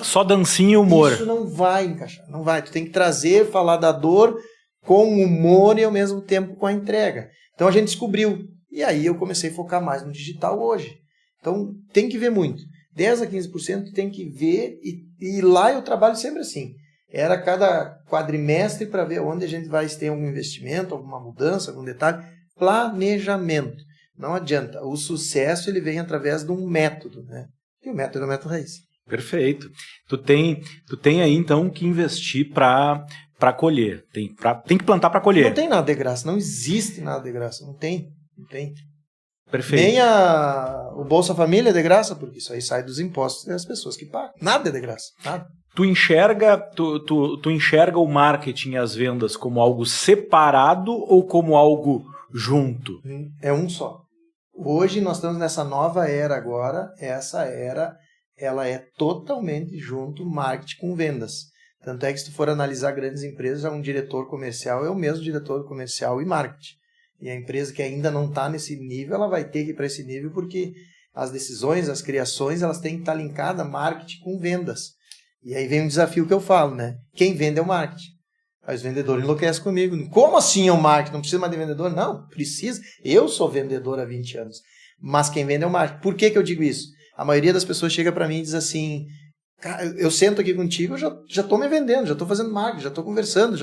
Só dancinha e humor. Isso não vai encaixar, não vai. Tu tem que falar da dor com humor e ao mesmo tempo com a entrega. Então a gente descobriu. E aí eu comecei a focar mais no digital hoje. Então tem que ver muito. 10 a 15% tem que ver e lá eu trabalho sempre assim. Era cada quadrimestre para ver onde a gente vai ter algum investimento, alguma mudança, algum detalhe. Planejamento. Não adianta. O sucesso ele vem através de um método, né? E o método é o método raiz. Perfeito. Tu tem aí então que investir para para colher. Tem que plantar para colher. Não tem nada de graça, não existe nada de graça, não tem. Perfeito. Nem o Bolsa Família é de graça, porque isso aí sai dos impostos das pessoas que pagam. Nada é de graça, nada. Tu enxerga o marketing e as vendas como algo separado ou como algo junto? É um só. Hoje nós estamos nessa nova era agora, essa era, ela é totalmente junto marketing com vendas. Tanto é que se tu for analisar grandes empresas, um diretor comercial é o mesmo diretor comercial e marketing. E a empresa que ainda não está nesse nível, ela vai ter que ir para esse nível porque as decisões, as criações, elas têm que estar linkadas marketing com vendas. E aí vem um desafio que eu falo, né? Quem vende é o marketing. Aí os vendedores enlouquecem comigo. Como assim é o marketing? Não precisa mais de vendedor? Não, precisa. Eu sou vendedor há 20 anos. Mas quem vende é o marketing. Por que eu digo isso? A maioria das pessoas chega para mim e diz assim, cara, eu sento aqui contigo, eu já estou me vendendo, já estou fazendo marketing, já estou conversando,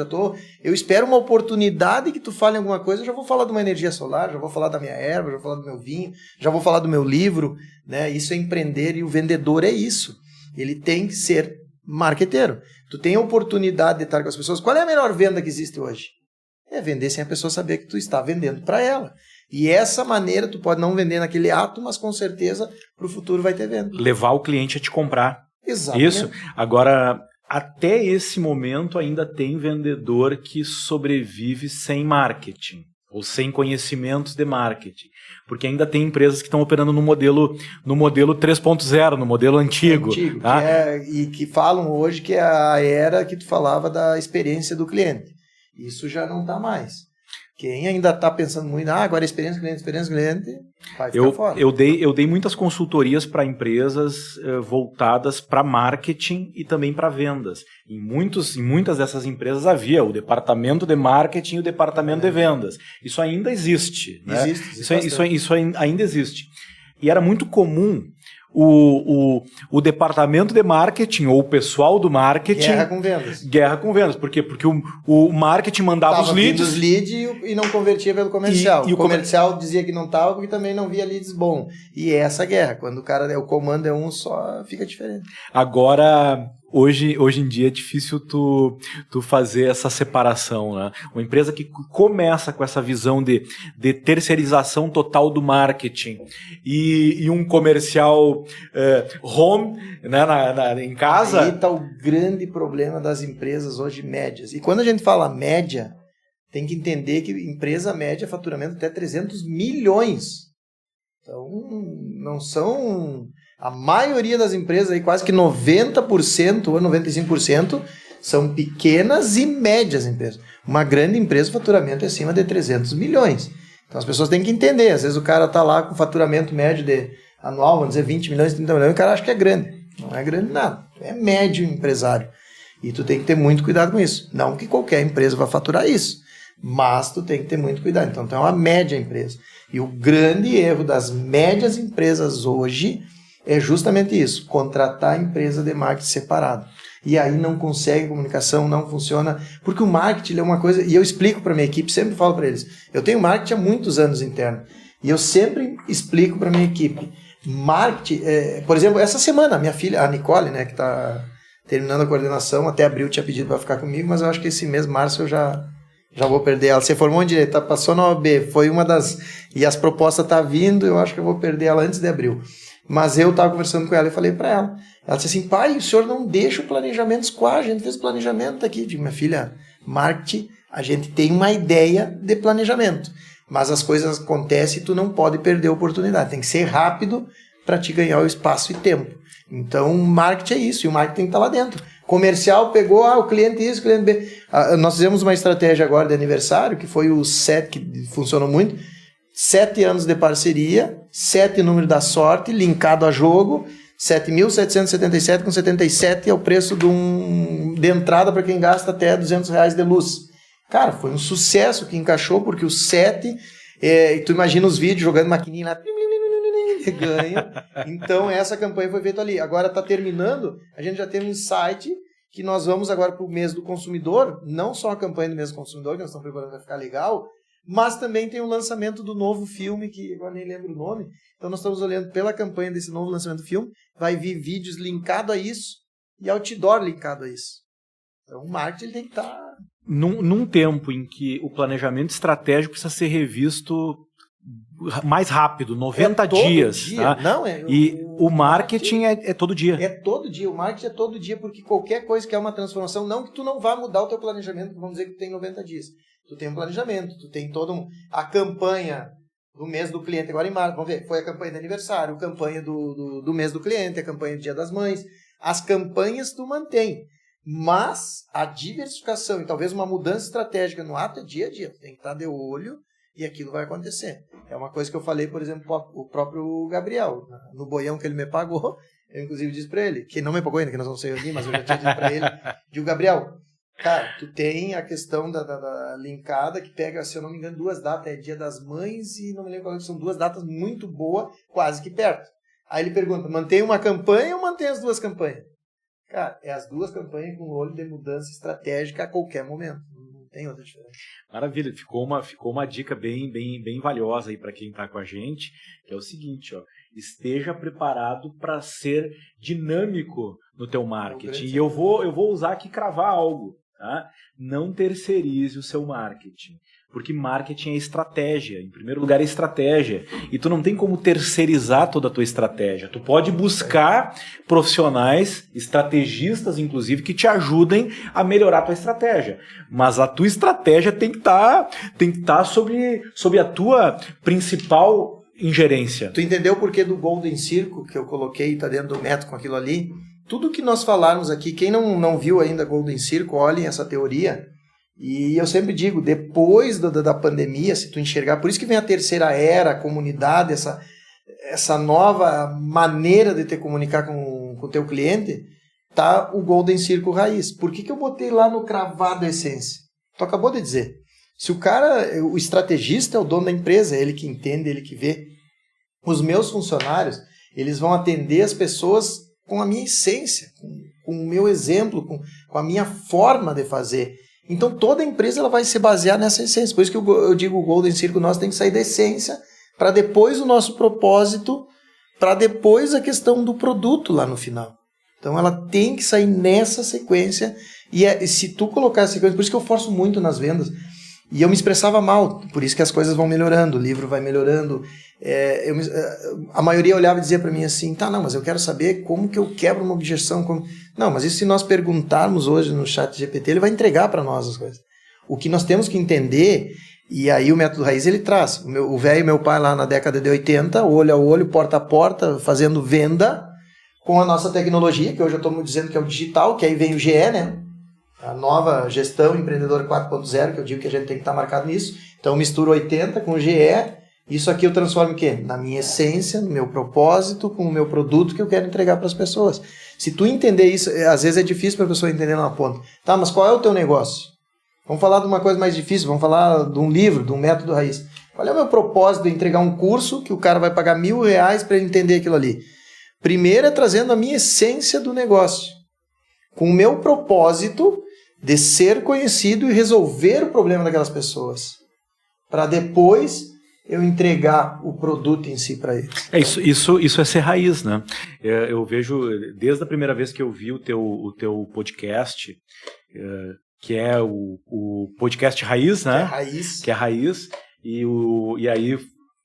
eu espero uma oportunidade que tu fale alguma coisa, eu já vou falar de uma energia solar, já vou falar da minha erva, já vou falar do meu vinho, já vou falar do meu livro, né? Isso é empreender e o vendedor é isso. Ele tem que ser marqueteiro. Tu tem a oportunidade de estar com as pessoas. Qual é a melhor venda que existe hoje? É vender sem a pessoa saber que tu está vendendo para ela. E essa maneira tu pode não vender naquele ato, mas com certeza para o futuro vai ter venda. Levar o cliente a te comprar. Exatamente. Isso. Agora, até esse momento ainda tem vendedor que sobrevive sem marketing ou sem conhecimentos de marketing, porque ainda tem empresas que estão operando no modelo 3.0, no modelo antigo. Tá? E que falam hoje que é a era que tu falava da experiência do cliente. Isso já não está mais. Quem ainda está pensando muito, agora experiência do cliente, vai ficar fora. Eu dei muitas consultorias para empresas voltadas para marketing e também para vendas. Em muitas dessas empresas havia o departamento de marketing e o departamento de vendas. Isso ainda existe. Né? Isso ainda existe. E era muito comum o departamento de marketing ou o pessoal do marketing... Guerra com vendas. Por quê? Porque o marketing mandava os leads... e não convertia pelo comercial. O comercial dizia que não estava porque também não via leads bom. E essa guerra. Quando o comando é um só, fica diferente. Agora... Hoje em dia é difícil tu fazer essa separação, né? Uma empresa que começa com essa visão de terceirização total do marketing e um comercial home, né, em casa... Aí está o grande problema das empresas hoje médias. E quando a gente fala média, tem que entender que empresa média faturamento até 300 milhões. Então, não são... A maioria das empresas, aí, quase que 90% ou 95%, são pequenas e médias empresas. Uma grande empresa, o faturamento é acima de 300 milhões. Então as pessoas têm que entender. Às vezes o cara está lá com faturamento médio anual, vamos dizer 20 milhões, 30 milhões, e o cara acha que é grande. Não é grande nada. É médio empresário. E tu tem que ter muito cuidado com isso. Não que qualquer empresa vá faturar isso, mas tu tem que ter muito cuidado. Então tu é uma média empresa. E o grande erro das médias empresas hoje... é justamente isso, contratar a empresa de marketing separado. E aí não consegue comunicação, não funciona, porque o marketing é uma coisa, e eu explico para minha equipe, sempre falo para eles, eu tenho marketing há muitos anos interno, e eu sempre explico para minha equipe, marketing, por exemplo, essa semana, minha filha, a Nicole, né, que está terminando a coordenação, até abril tinha pedido para ficar comigo, mas eu acho que esse mês, março, eu já vou perder ela. Você formou em Direito, passou na OAB, foi uma das, e as propostas estão vindo, eu acho que eu vou perder ela antes de abril. Mas eu estava conversando com ela e falei para ela. Ela disse assim, pai, o senhor não deixa o planejamento escoar, a gente fez o planejamento aqui. Eu digo, minha filha, marketing, a gente tem uma ideia de planejamento, mas as coisas acontecem e tu não pode perder a oportunidade. Tem que ser rápido para te ganhar o espaço e tempo. Então, marketing é isso, e o marketing tem que estar lá dentro. Comercial pegou, o cliente isso, o cliente B. Nós fizemos uma estratégia agora de aniversário, que foi o 7, que funcionou muito, 7 anos de parceria, 7 número da sorte, linkado a jogo, 7.777 com 77 é o preço de entrada para quem gasta até R$200 de luz. Cara, foi um sucesso que encaixou, porque o 7, tu imagina os vídeos jogando maquininha lá, ganha. Então essa campanha foi feita ali. Agora está terminando, a gente já tem um insight que nós vamos agora para o mês do consumidor, não só a campanha do mês do consumidor, que nós estamos preparando para ficar legal, mas também tem o lançamento do novo filme, que agora nem lembro o nome. Então nós estamos olhando pela campanha desse novo lançamento do filme, vai vir vídeos linkados a isso e outdoor linkado a isso. Então o marketing tem que estar... Num tempo em que o planejamento estratégico precisa ser revisto mais rápido, 90 dias. Dia. Tá? Não, o marketing é todo dia. É todo dia, o marketing é todo dia, porque qualquer coisa que é uma transformação, não que tu não vá mudar o teu planejamento, vamos dizer que tu tem 90 dias. Tu tem um planejamento, tu tem a campanha do mês do cliente, agora em março, vamos ver, foi a campanha de aniversário, a campanha do mês do cliente, a campanha do Dia das Mães. As campanhas tu mantém, mas a diversificação e talvez uma mudança estratégica no ato é dia a dia, tu tem que estar de olho e aquilo vai acontecer. É uma coisa que eu falei, por exemplo, o próprio Gabriel, no boião que ele me pagou, eu inclusive disse para ele, que não me pagou ainda, que nós vamos sair aqui, mas eu já tinha dito para ele, digo, Gabriel, cara, tu tem a questão da linkada que pega, se eu não me engano, 2 datas, é Dia das Mães e não me lembro qual, são 2 datas muito boas, quase que perto. Aí ele pergunta, mantém uma campanha ou mantém as 2 campanhas? Cara, é as 2 campanhas com olho de mudança estratégica a qualquer momento. Tem outra diferença. Maravilha, ficou uma dica bem valiosa aí para quem está com a gente, que é o seguinte, ó, esteja preparado para ser dinâmico no teu marketing. E eu vou usar aqui cravar algo, tá? Não terceirize o seu marketing, porque marketing é estratégia, em primeiro lugar é estratégia, e tu não tem como terceirizar toda a tua estratégia. Tu pode buscar profissionais, estrategistas inclusive, que te ajudem a melhorar a tua estratégia, mas a tua estratégia tem que estar sob a tua principal ingerência. Tu entendeu o porquê do Golden Circle que eu coloquei, tá dentro do método com aquilo ali? Tudo que nós falarmos aqui, quem não viu ainda Golden Circle, olhem essa teoria. E eu sempre digo, depois da pandemia, se tu enxergar, por isso que vem a terceira era, a comunidade, essa nova maneira de te comunicar com o teu cliente, tá o Golden Circle raiz. Por que eu botei lá no cravado a essência? Tu acabou de dizer. Se o estrategista é o dono da empresa, é ele que entende, ele que vê. Os meus funcionários, eles vão atender as pessoas com a minha essência, com o meu exemplo, com a minha forma de fazer. Então toda empresa ela vai se basear nessa essência. Por isso que eu digo o Golden Circle, nós tem que sair da essência, para depois o nosso propósito, para depois a questão do produto lá no final. Então ela tem que sair nessa sequência, e se tu colocar essa sequência, por isso que eu forço muito nas vendas, e eu me expressava mal, por isso que as coisas vão melhorando, o livro vai melhorando. A maioria olhava e dizia para mim assim, tá, não, mas eu quero saber como que eu quebro uma objeção. Não, mas isso se nós perguntarmos hoje no chat GPT, ele vai entregar para nós as coisas. O que nós temos que entender, e aí o método raiz ele traz. O velho meu pai lá na década de 80, olho a olho, porta a porta, fazendo venda com a nossa tecnologia, que hoje eu estou dizendo que é o digital, que aí vem o GE, né? A nova gestão empreendedora 4.0, que eu digo que a gente tem que estar marcado nisso. Então eu misturo 80 com o GE, isso aqui eu transformo em quê? Na minha essência, no meu propósito, com o meu produto que eu quero entregar para as pessoas. Se tu entender isso, às vezes é difícil para a pessoa entender na ponta. Tá, mas qual é o teu negócio? Vamos falar de uma coisa mais difícil, vamos falar de um livro, de um método raiz. Qual é o meu propósito de entregar um curso que o cara vai pagar R$1.000 para ele entender aquilo ali? Primeiro é trazendo a minha essência do negócio, com o meu propósito de ser conhecido e resolver o problema daquelas pessoas, para depois eu entregar o produto em si para eles. Isso é ser raiz, né? Eu vejo, desde a primeira vez que eu vi o teu podcast, que é o podcast Raiz, né? Que é Raiz, e aí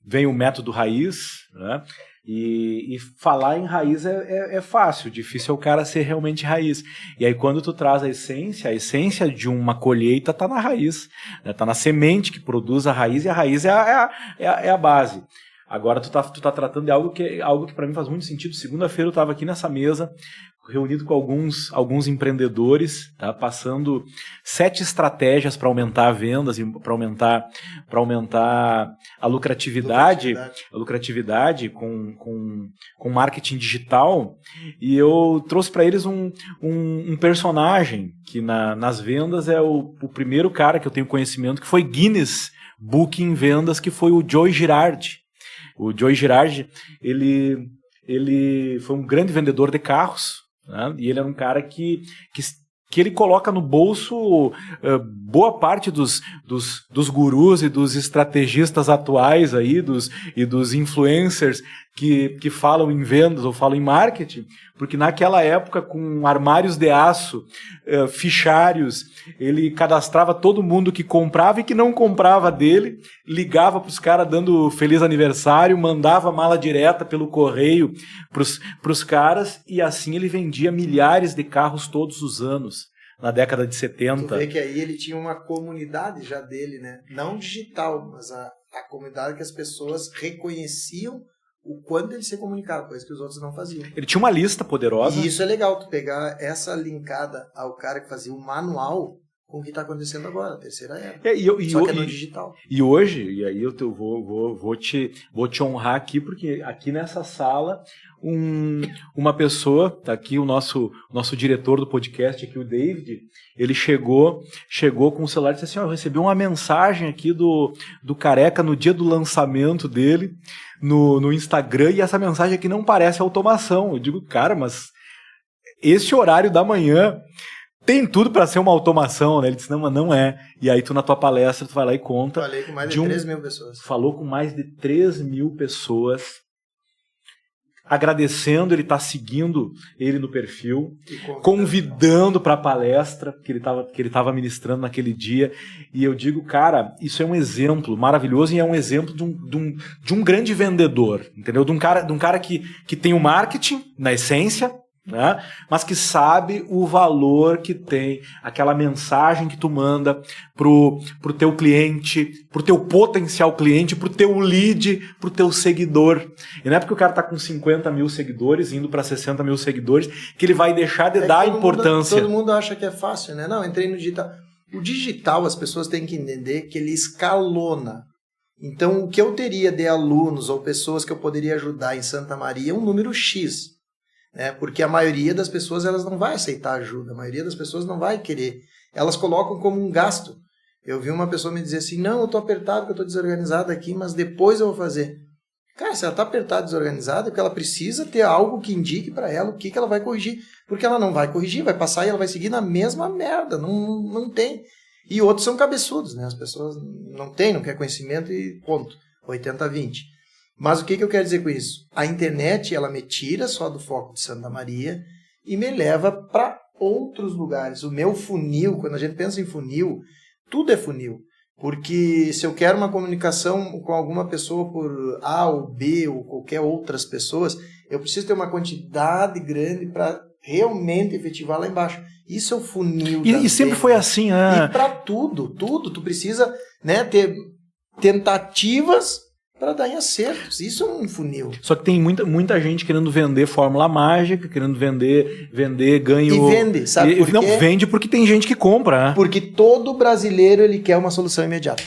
vem o método Raiz, né? E falar em raiz é fácil, difícil é o cara ser realmente raiz. E aí quando tu traz a essência de uma colheita tá na raiz, né? Tá na semente que produz a raiz, e a raiz é a base. Agora tu tá tratando de algo que para mim faz muito sentido. Segunda-feira eu estava aqui nessa mesa, reunido com alguns empreendedores, tá? Passando 7 estratégias para aumentar vendas e para aumentar a lucratividade com marketing digital. E eu trouxe para eles um personagem que nas vendas é o primeiro cara que eu tenho conhecimento que foi Guinness Book em vendas, que foi o Joe Girardi. O Joe Girardi, ele foi um grande vendedor de carros, né? E ele era um cara que ele coloca no bolso boa parte dos gurus e dos estrategistas atuais aí, dos influencers, que falam em vendas ou falam em marketing, porque naquela época, com armários de aço, fichários, ele cadastrava todo mundo que comprava e que não comprava dele, ligava para os caras dando feliz aniversário, mandava mala direta pelo correio para os caras, e assim ele vendia milhares de carros todos os anos, na década de 70. Tu vê que aí ele tinha uma comunidade já dele, né? Não digital, mas a comunidade que as pessoas reconheciam o quanto ele se comunicava, coisa que os outros não faziam. Ele tinha uma lista poderosa. E isso é legal, tu pegar essa linkada ao cara que fazia o manual com o que está acontecendo agora, a terceira era. Só que é no digital. E hoje, e aí eu vou te honrar aqui, porque aqui nessa sala, uma pessoa, tá aqui o nosso diretor do podcast, aqui o David, ele chegou com o celular e disse assim, eu recebi uma mensagem aqui do Careca no dia do lançamento dele, no Instagram, e essa mensagem aqui não parece automação. Eu digo, cara, mas esse horário da manhã tem tudo para ser uma automação, né? Ele disse, não, mas não é. E aí tu, na tua palestra, tu vai lá e conta. Falei com mais de 3 mil pessoas. Falou com mais de 3 mil pessoas, agradecendo, ele tá seguindo ele no perfil, convidando para a palestra que ele tava ministrando naquele dia. E eu digo, cara, isso é um exemplo maravilhoso, e é um exemplo de um grande vendedor, entendeu? De um cara que tem o marketing na essência, né? Mas que sabe o valor que tem aquela mensagem que tu manda pro teu cliente, pro teu potencial cliente, pro teu lead, pro teu seguidor. E não é porque o cara tá com 50 mil seguidores, indo para 60 mil seguidores, que ele vai deixar de dar importância. Todo mundo acha que é fácil, né? Não, entrei no digital. O digital, as pessoas têm que entender que ele escalona. Então, o que eu teria de alunos ou pessoas que eu poderia ajudar em Santa Maria é um número X. Né? Porque a maioria das pessoas elas não vai aceitar ajuda, a maioria das pessoas não vai querer. Elas colocam como um gasto. Eu vi uma pessoa me dizer assim, não, eu estou apertado, porque eu estou desorganizado aqui, mas depois eu vou fazer. Cara, se ela está apertada, desorganizada, é porque ela precisa ter algo que indique para ela o que ela vai corrigir. Porque ela não vai corrigir, vai passar e ela vai seguir na mesma merda, não tem. E outros são cabeçudos, né? As pessoas não quer conhecimento e ponto, 80-20. Mas o que eu quero dizer com isso? A internet, ela me tira só do foco de Santa Maria e me leva para outros lugares. O meu funil, quando a gente pensa em funil, tudo é funil. Porque se eu quero uma comunicação com alguma pessoa por A ou B ou qualquer outras pessoas, eu preciso ter uma quantidade grande para realmente efetivar lá embaixo. Isso é o funil. E sempre foi assim, né? E para tudo, tu precisa, né, ter tentativas para dar em acertos. Isso é um funil. Só que tem muita gente querendo vender fórmula mágica, querendo vender ganho. E vende, sabe por quê? Não, vende porque tem gente que compra, né? Porque todo brasileiro ele quer uma solução imediata.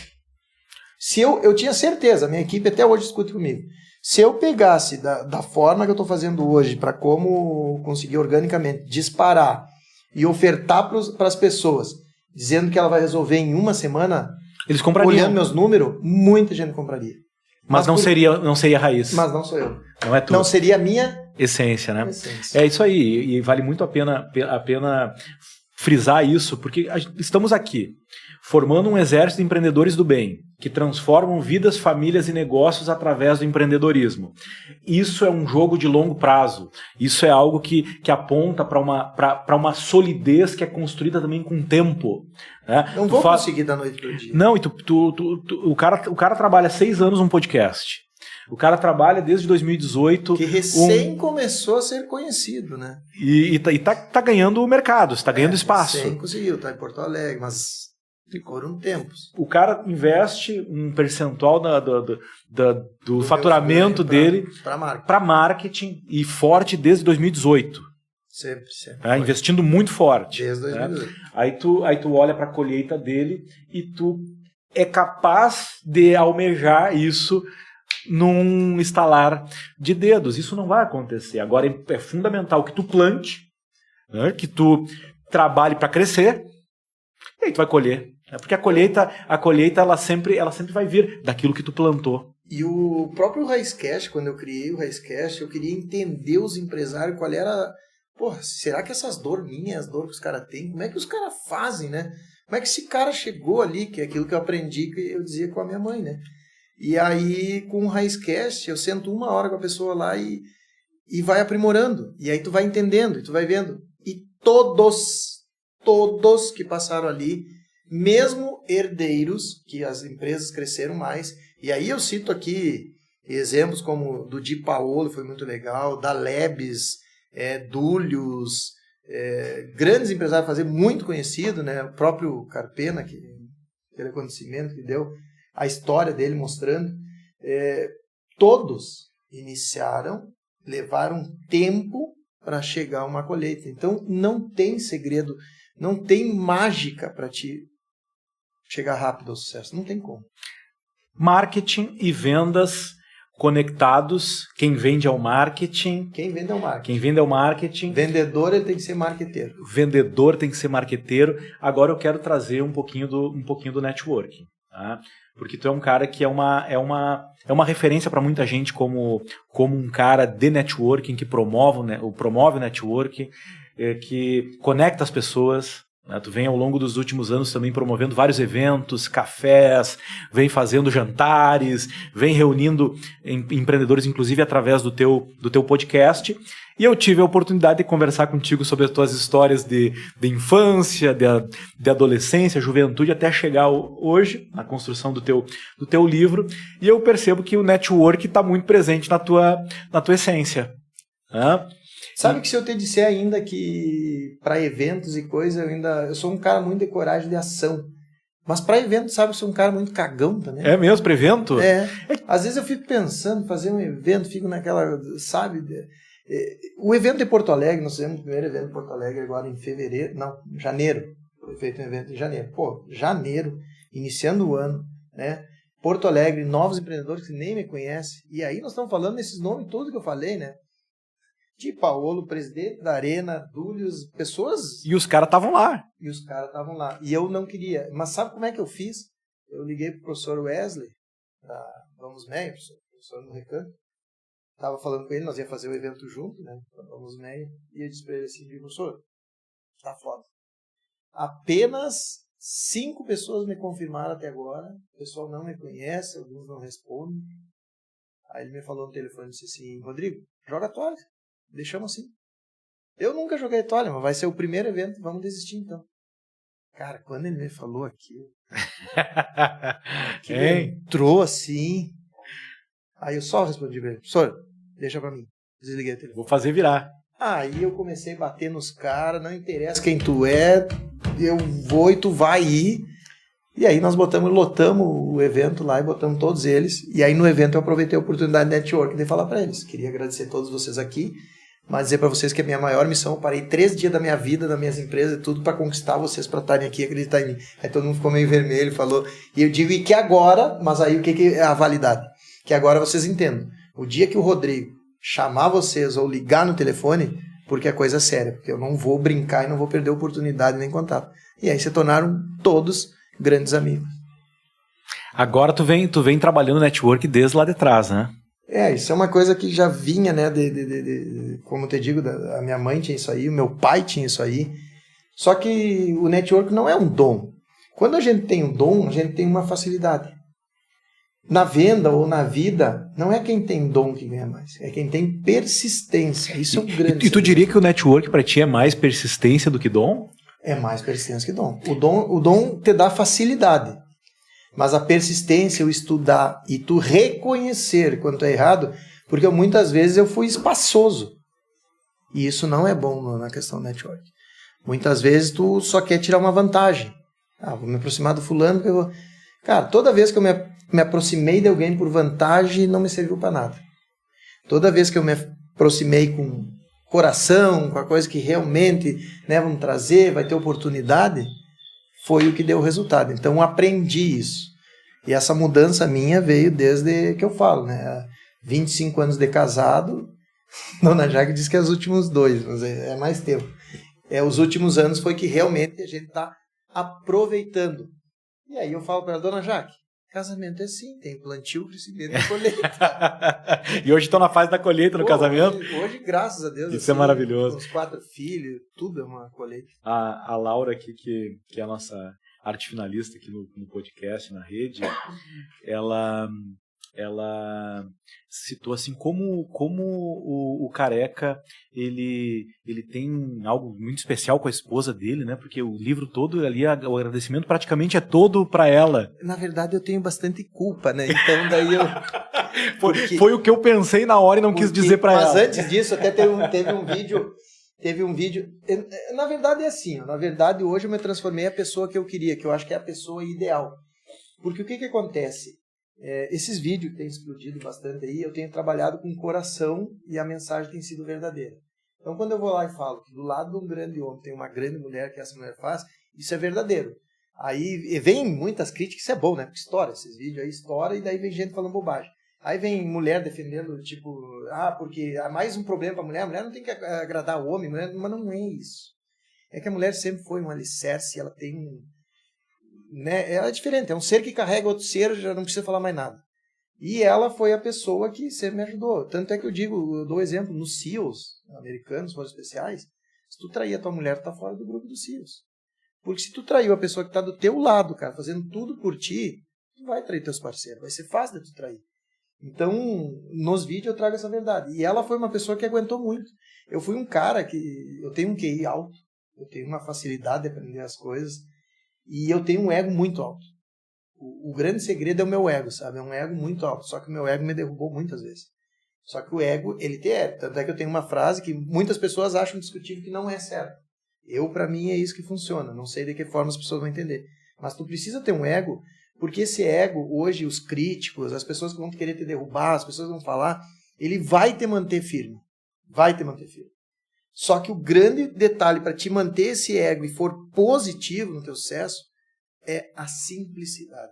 Se eu tinha certeza, a minha equipe até hoje discute comigo, se eu pegasse da forma que eu estou fazendo hoje, para como conseguir organicamente disparar e ofertar para as pessoas, dizendo que ela vai resolver em uma semana, eles comprariam. Olhando meus números, muita gente compraria. Mas não seria raiz. Mas não sou eu. Não é tu. Não seria a minha essência, né? Essência. É isso aí. E vale muito a pena frisar isso, porque estamos aqui formando um exército de empreendedores do bem, que transformam vidas, famílias e negócios através do empreendedorismo. Isso é um jogo de longo prazo. Isso é algo que aponta para uma solidez que é construída também com tempo. Né? Não vou conseguir da noite para o dia. Não, e o cara trabalha 6 anos num podcast. O cara trabalha desde 2018. Que recém começou a ser conhecido, né? E tá ganhando o mercado, está ganhando espaço. Recém conseguiu, tá em Porto Alegre, mas foram tempos. O cara investe um percentual do faturamento dele para marketing e forte desde 2018. Sempre. Investindo muito forte. Desde 2018. Aí tu olha para a colheita dele e tu é capaz de almejar isso num estalar de dedos. Isso não vai acontecer. Agora é fundamental que tu plante, né, que tu trabalhe para crescer, e aí tu vai colher. Porque a colheita ela sempre vai vir daquilo que tu plantou. E o próprio Raizcast, quando eu criei o Raizcast, eu queria entender os empresários, qual era... Porra, será que essas dores minhas, as dores que os caras têm, como é que os caras fazem, né? Como é que esse cara chegou ali, que é aquilo que eu aprendi, que eu dizia com a minha mãe, né? E aí, com o Raizcast, eu sento 1 hora com a pessoa lá e vai aprimorando. E aí tu vai entendendo, e tu vai vendo. E todos que passaram ali, mesmo herdeiros, que as empresas cresceram mais. E aí eu cito aqui exemplos como do Di Paolo, foi muito legal, da Lebes, Dúlios, grandes empresários, fazer muito conhecido, né? O próprio Carpena, aquele acontecimento que deu, a história dele mostrando. Todos iniciaram, levaram tempo para chegar a uma colheita. Então, não tem segredo, não tem mágica para te chegar rápido ao sucesso. Não tem como. Marketing e vendas conectados. Quem vende é o marketing. Quem vende é o marketing. Quem vende é o marketing. Vendedor, ele tem que ser marqueteiro. Vendedor tem que ser marqueteiro. Agora eu quero trazer um pouquinho do networking. Tá? Porque tu é um cara que é uma referência para muita gente como um cara de networking, que promove o networking, que conecta as pessoas. Né? Tu vem ao longo dos últimos anos também promovendo vários eventos, cafés, vem fazendo jantares, vem reunindo empreendedores, inclusive através do teu podcast. E eu tive a oportunidade de conversar contigo sobre as tuas histórias de infância, de adolescência, juventude, até chegar hoje na construção do teu livro. E eu percebo que o network está muito presente na tua essência. Né? Sabe que se eu te disser ainda que para eventos e coisa, eu sou um cara muito de coragem de ação. Mas para evento, sabe, eu sou um cara muito cagão também. É mesmo, para evento? Às vezes eu fico pensando em fazer um evento, fico naquela, sabe... O evento de Porto Alegre, nós fizemos o primeiro evento de Porto Alegre agora em janeiro. Foi feito um evento em janeiro. Janeiro, iniciando o ano, né? Porto Alegre, novos empreendedores que nem me conhecem. E aí nós estamos falando desses nomes todos que eu falei, né? Di Paolo, presidente da Arena, Dúlios, pessoas... E os caras estavam lá. E eu não queria. Mas sabe como é que eu fiz? Eu liguei pro professor Wesley, da Vamos Meio, professor no Recanto. Estava falando com ele, nós ia fazer o evento junto, né? Vamos Meio. E eu disse para ele assim, professor, tá foda. Apenas 5 pessoas me confirmaram até agora. O pessoal não me conhece, alguns não respondem. Aí ele me falou no telefone e disse assim, Rodrigo, joga toalha. Deixamos assim. Eu nunca joguei toalha, mas vai ser o primeiro evento, vamos desistir então. Cara, quando ele me falou aquilo, entrou assim. Aí eu só respondi pra ele, professor, deixa pra mim. Desliguei o telefone. Vou fazer virar. Aí eu comecei a bater nos caras, não interessa quem tu é, eu vou e tu vai ir. E aí nós lotamos o evento lá e botamos todos eles. E aí no evento eu aproveitei a oportunidade de network de falar pra eles. Queria agradecer a todos vocês aqui, mas dizer pra vocês que a minha maior missão, eu parei 3 dias da minha vida, das minhas empresas e tudo pra conquistar vocês pra estarem aqui e acreditar em mim. Aí todo mundo ficou meio vermelho, falou. E eu digo, e que agora, mas aí o que é a validade? Que agora vocês entendam. O dia que o Rodrigo chamar vocês ou ligar no telefone, porque é coisa séria, porque eu não vou brincar e não vou perder oportunidade nem contato. E aí se tornaram todos grandes amigos. Agora tu vem trabalhando network desde lá de trás, né? Isso é uma coisa que já vinha, né, como eu te digo, a minha mãe tinha isso aí, o meu pai tinha isso aí. Só que o network não é um dom. Quando a gente tem um dom, a gente tem uma facilidade. Na venda ou na vida, não é quem tem dom que ganha mais, é quem tem persistência. Isso é um grande... E tu diria que o network para ti é mais persistência do que dom? É mais persistência que dom. O dom te dá facilidade. Mas a persistência, o estudar e tu reconhecer quando é errado, porque muitas vezes eu fui espaçoso. E isso não é bom na questão do network. Muitas vezes tu só quer tirar uma vantagem. Vou me aproximar do fulano, porque eu vou... Cara, toda vez que eu me aproximei de alguém por vantagem, não me serviu para nada. Toda vez que eu me aproximei com coração, com a coisa que realmente, né, vamos trazer, vai ter oportunidade, foi o que deu o resultado. Então eu aprendi isso. E essa mudança minha veio desde que eu falo, né? 25 anos de casado, Dona Jaque diz que é os últimos 2, mas é mais tempo. Os últimos anos foi que realmente a gente está aproveitando. E aí eu falo para ela, Dona Jaque, casamento é assim, tem plantio, crescimento e colheita. E hoje estão na fase da colheita no casamento? Hoje, graças a Deus. Isso assim, é maravilhoso. Com os 4 filhos, tudo é uma colheita. A Laura aqui, que é a nossa arte finalista aqui no podcast, na rede, ela ela citou assim como o Careca ele tem algo muito especial com a esposa dele, né? Porque o livro todo ali, o agradecimento praticamente é todo para ela. Na verdade, eu tenho bastante culpa, né? Então daí eu... Foi o que eu pensei na hora e não quis dizer para ela. Mas antes disso, até teve um vídeo... Na verdade é assim, na verdade hoje eu me transformei em a pessoa que eu queria, que eu acho que é a pessoa ideal. Porque o que acontece? Esses vídeos que têm explodido bastante aí, eu tenho trabalhado com o coração e a mensagem tem sido verdadeira. Então, quando eu vou lá e falo que do lado de um grande homem tem uma grande mulher que essa mulher faz, isso é verdadeiro. Aí vem muitas críticas, isso é bom, né? Porque estoura esses vídeos aí, estoura, e daí vem gente falando bobagem. Aí vem mulher defendendo, tipo, porque há mais um problema para a mulher não tem que agradar o homem, mas não é isso. É que a mulher sempre foi um alicerce, ela tem né, ela é diferente, é um ser que carrega outro ser, já não precisa falar mais nada. E ela foi a pessoa que sempre me ajudou. Tanto é que eu dou exemplo, nos SEALs americanos, forças especiais, se tu trair a tua mulher, tu tá fora do grupo dos SEALs. Porque se tu traiu a pessoa que tá do teu lado, cara, fazendo tudo por ti, tu vai trair teus parceiros, vai ser fácil de tu trair. Então, nos vídeos eu trago essa verdade. E ela foi uma pessoa que aguentou muito. Eu fui um cara que, eu tenho um QI alto, eu tenho uma facilidade de aprender as coisas, e eu tenho um ego muito alto. O grande segredo é o meu ego, sabe? É um ego muito alto. Só que o meu ego me derrubou muitas vezes. Só que o ego, ele te é. Tanto é que eu tenho uma frase que muitas pessoas acham discutível que não é certa. Para mim, é isso que funciona. Não sei de que forma as pessoas vão entender. Mas tu precisa ter um ego, porque esse ego, hoje, os críticos, as pessoas que vão querer te derrubar, as pessoas vão falar, ele vai te manter firme. Vai te manter firme. Só que o grande detalhe para te manter esse ego e for positivo no teu sucesso é a simplicidade.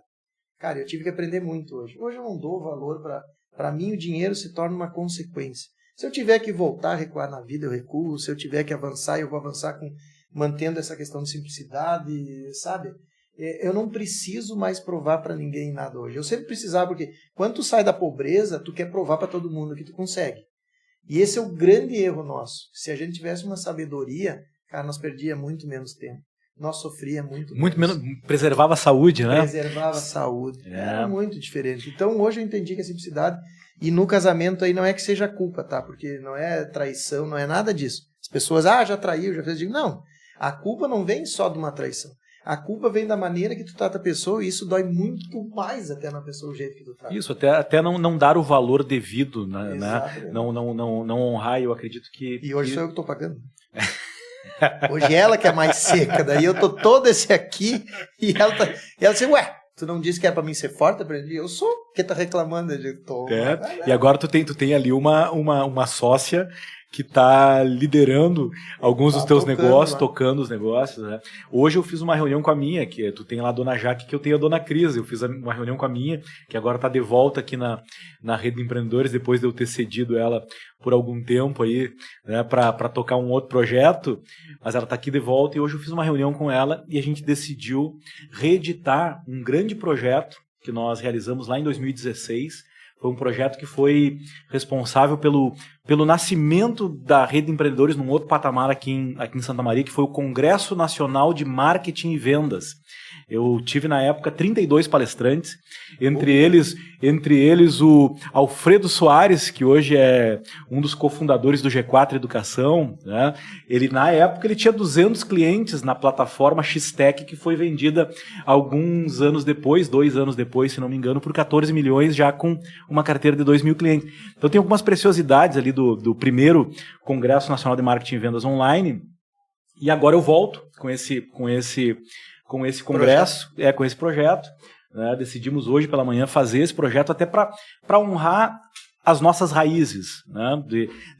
Cara, eu tive que aprender muito hoje. Hoje eu não dou valor para mim, o dinheiro se torna uma consequência. Se eu tiver que voltar a recuar na vida, eu recuo. Se eu tiver que avançar, eu vou avançar mantendo essa questão de simplicidade, sabe? Eu não preciso mais provar para ninguém nada hoje. Eu sempre precisava, porque quando tu sai da pobreza, tu quer provar para todo mundo que tu consegue. E esse é o grande erro nosso. Se a gente tivesse uma sabedoria, cara, nós perdíamos muito menos tempo. Nós sofríamos muito menos. Preservava a saúde, né? Preservava a saúde. Era muito diferente. Então, hoje eu entendi que a simplicidade... E no casamento aí não é que seja culpa, tá? Porque não é traição, não é nada disso. As pessoas, já traiu, já fez... Eu digo, não. A culpa não vem só de uma traição. A culpa vem da maneira que tu trata a pessoa, e isso dói muito mais até na pessoa, o jeito que tu trata. Isso, até não dar o valor devido, né? Não honrar, eu acredito que... E hoje sou eu que estou pagando. Hoje ela que é mais seca, daí eu tô todo esse aqui, e ela diz, ué, tu não disse que era pra mim ser forte? Eu sou, que tá reclamando. E agora tu tem ali uma sócia que está liderando alguns dos teus negócios, tocando os negócios, né? Hoje eu fiz uma reunião com a minha, que tu tem lá a Dona Jaque, que eu tenho a Dona Cris. Eu fiz uma reunião com a minha, que agora está de volta aqui na Rede de Empreendedores, depois de eu ter cedido ela por algum tempo aí, né, para tocar um outro projeto, mas ela está aqui de volta, e hoje eu fiz uma reunião com ela e a gente decidiu reeditar um grande projeto que nós realizamos lá em 2016. Foi um projeto que foi responsável pelo nascimento da Rede de Empreendedores num outro patamar aqui em Santa Maria, que foi o Congresso Nacional de Marketing e Vendas. Eu tive na época 32 palestrantes, entre eles o Alfredo Soares, que hoje é um dos cofundadores do G4 Educação, né? Na época ele tinha 200 clientes na plataforma X-Tech, que foi vendida alguns anos depois, 2 anos depois, se não me engano, por 14 milhões, já com uma carteira de 2.000 clientes. Então tem algumas preciosidades ali do primeiro Congresso Nacional de Marketing e Vendas online, e agora eu volto com esse congresso, com esse projeto, né? Decidimos hoje pela manhã fazer esse projeto até para honrar as nossas raízes, né?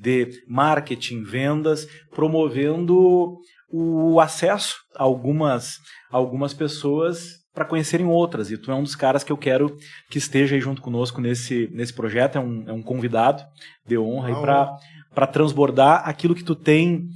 de marketing, vendas, promovendo o acesso a algumas pessoas para conhecerem outras. E tu é um dos caras que eu quero que esteja aí junto conosco nesse projeto, é um convidado de honra para transbordar aquilo que tu tem,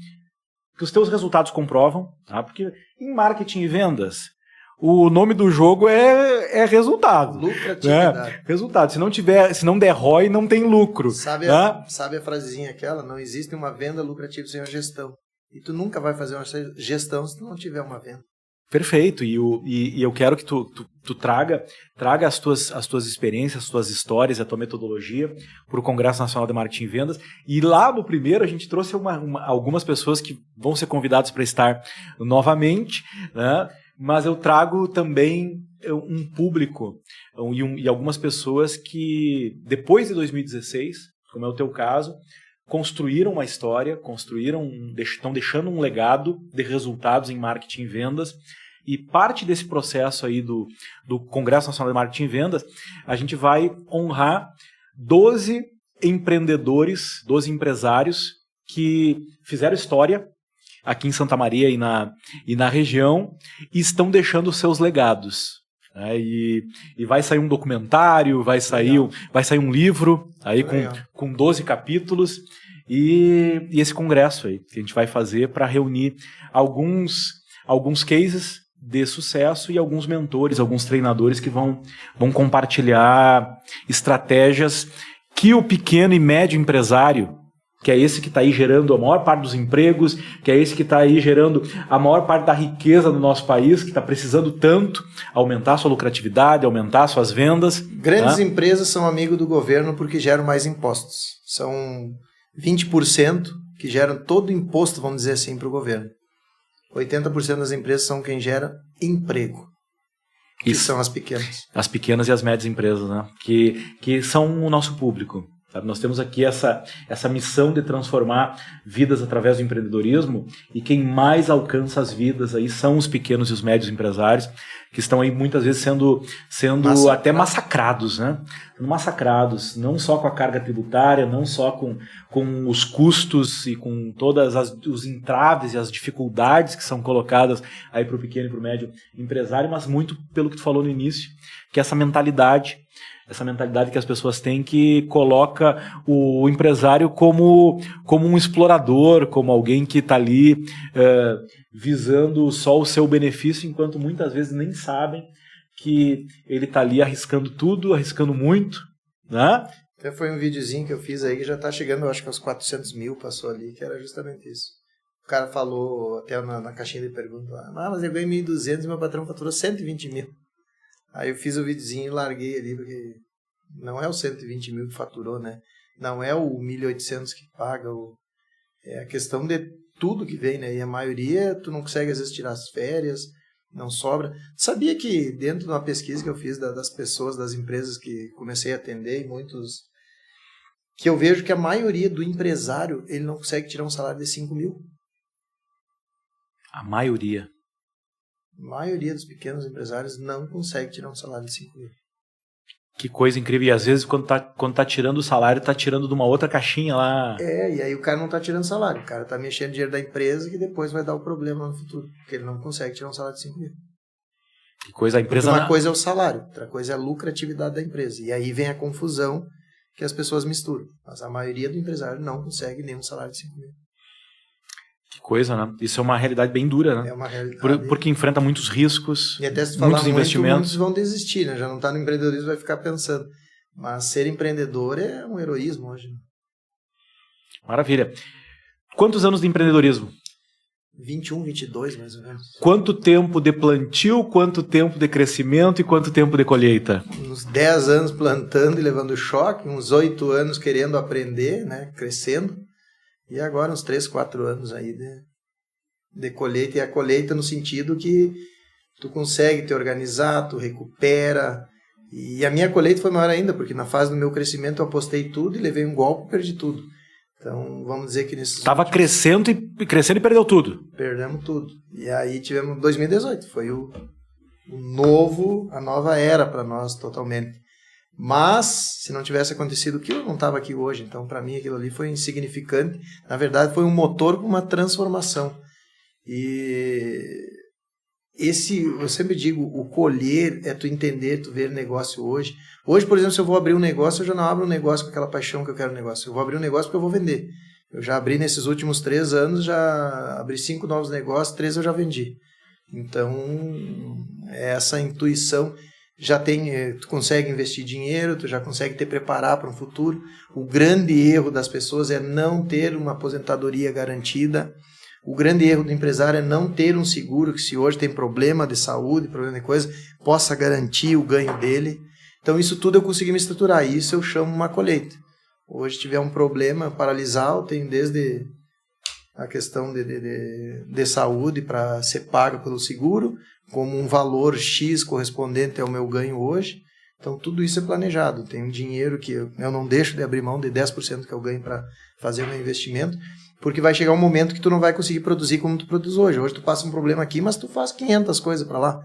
que os teus resultados comprovam, tá? Porque em marketing e vendas, o nome do jogo é resultado. Lucratividade. Né? Resultado. Se não der ROI, não tem lucro. Sabe a frasezinha aquela? Não existe uma venda lucrativa sem uma gestão. E tu nunca vai fazer uma gestão se tu não tiver uma venda. Perfeito, e eu quero que tu traga as tuas experiências, as tuas histórias, a tua metodologia para o Congresso Nacional de Marketing e Vendas. E lá no primeiro a gente trouxe algumas pessoas que vão ser convidadas para estar novamente, né? Mas eu trago também um público e algumas pessoas que depois de 2016, como é o teu caso, construíram uma história, estão deixando um legado de resultados em marketing e vendas. E parte desse processo aí do Congresso Nacional de Marketing e Vendas, a gente vai honrar 12 empreendedores, 12 empresários que fizeram história aqui em Santa Maria e na região e estão deixando os seus legados. E vai sair um documentário, vai sair um livro aí com 12 capítulos e esse congresso aí que a gente vai fazer para reunir alguns cases de sucesso e alguns mentores, alguns treinadores que vão compartilhar estratégias que o pequeno e médio empresário, que é esse que está aí gerando a maior parte dos empregos, que é esse que está aí gerando a maior parte da riqueza do nosso país, que está precisando tanto aumentar sua lucratividade, aumentar suas vendas. Grandes empresas são amigo do governo porque geram mais impostos. São 20% que geram todo o imposto, vamos dizer assim, para o governo. 80% das empresas são quem gera emprego. Que são as pequenas. As pequenas e as médias empresas, né? Que são o nosso público. Sabe? Nós temos aqui essa missão de transformar vidas através do empreendedorismo e quem mais alcança as vidas aí são os pequenos e os médios empresários que estão aí muitas vezes sendo até massacrados, né? Massacrados, não só com a carga tributária, não só com os custos e com todas os entraves e as dificuldades que são colocadas aí para o pequeno e para o médio empresário, mas muito pelo que tu falou no início, que é essa mentalidade que as pessoas têm que coloca o empresário como um explorador, como alguém que está ali visando só o seu benefício, enquanto muitas vezes nem sabem que ele está ali arriscando tudo, arriscando muito, né? Até foi um videozinho que eu fiz aí que já está chegando, eu acho que aos 400 mil passou ali, que era justamente isso. O cara falou até na caixinha de perguntas, mas eu ganhei 1.200 e meu patrão faturou 120 mil. Aí eu fiz o videozinho e larguei ali, porque não é o 120 mil que faturou, né? Não é o 1.800 que paga, é a questão de tudo que vem, né? E a maioria, tu não consegue às vezes tirar as férias, não sobra. Sabia que dentro de uma pesquisa que eu fiz das pessoas, das empresas que comecei a atender, e muitos, que eu vejo que a maioria do empresário, ele não consegue tirar um salário de 5 mil. A maioria. A maioria dos pequenos empresários não consegue tirar um salário de 5 mil. Que coisa incrível. E às vezes quando tá tirando o salário, tá tirando de uma outra caixinha lá. E aí o cara não tá tirando salário. O cara tá mexendo dinheiro da empresa que depois vai dar o problema no futuro. Porque ele não consegue tirar um salário de 5 mil. Que coisa, a empresa... Porque uma coisa é o salário, outra coisa é a lucratividade da empresa. E aí vem a confusão que as pessoas misturam. Mas a maioria do empresário não consegue nenhum salário de 5 mil. Que coisa, né? Isso é uma realidade bem dura, né? É uma realidade. Porque enfrenta muitos riscos, e até se falar muitos investimentos. Muitos vão desistir, né? Já não está no empreendedorismo, vai ficar pensando. Mas ser empreendedor é um heroísmo hoje. Maravilha. Quantos anos de empreendedorismo? 21, 22 mais ou menos. Quanto tempo de plantio, quanto tempo de crescimento e quanto tempo de colheita? Uns 10 anos plantando e levando choque, uns 8 anos querendo aprender, né? Crescendo. E agora uns 3, 4 anos aí de colheita. E a colheita no sentido que tu consegue te organizar, tu recupera. E a minha colheita foi maior ainda, porque na fase do meu crescimento eu apostei tudo e levei um golpe e perdi tudo. Então, vamos dizer que nesses... Estava crescendo e perdeu tudo. Perdemos tudo. E aí tivemos 2018. Foi a nova era para nós totalmente. Mas, se não tivesse acontecido aquilo, eu não estava aqui hoje. Então, para mim, aquilo ali foi insignificante. Na verdade, foi um motor para uma transformação. E eu sempre digo, o colher é tu entender, tu ver negócio hoje. Hoje, por exemplo, se eu vou abrir um negócio, eu já não abro um negócio com aquela paixão que eu quero um negócio. Eu vou abrir um negócio porque eu vou vender. Eu já abri nesses últimos 3 anos, já abri 5 novos negócios, 3 eu já vendi. Então, essa intuição... tu consegue investir dinheiro, tu já consegue te preparar para um futuro. O grande erro das pessoas é não ter uma aposentadoria garantida, O grande erro do empresário é não ter um seguro que, se hoje tem problema de saúde, problema de coisa, possa garantir o ganho dele. Então isso tudo eu consegui me estruturar, isso eu chamo uma colheita. Hoje, se tiver um problema paralisar, eu tenho desde a questão de saúde para ser paga pelo seguro, como um valor X correspondente ao meu ganho hoje. Então tudo isso é planejado. Tem um dinheiro que eu não deixo de abrir mão de 10% que eu ganho para fazer o meu investimento, porque vai chegar um momento que tu não vai conseguir produzir como tu produz hoje. Hoje tu passa um problema aqui, mas tu faz 500 coisas para lá.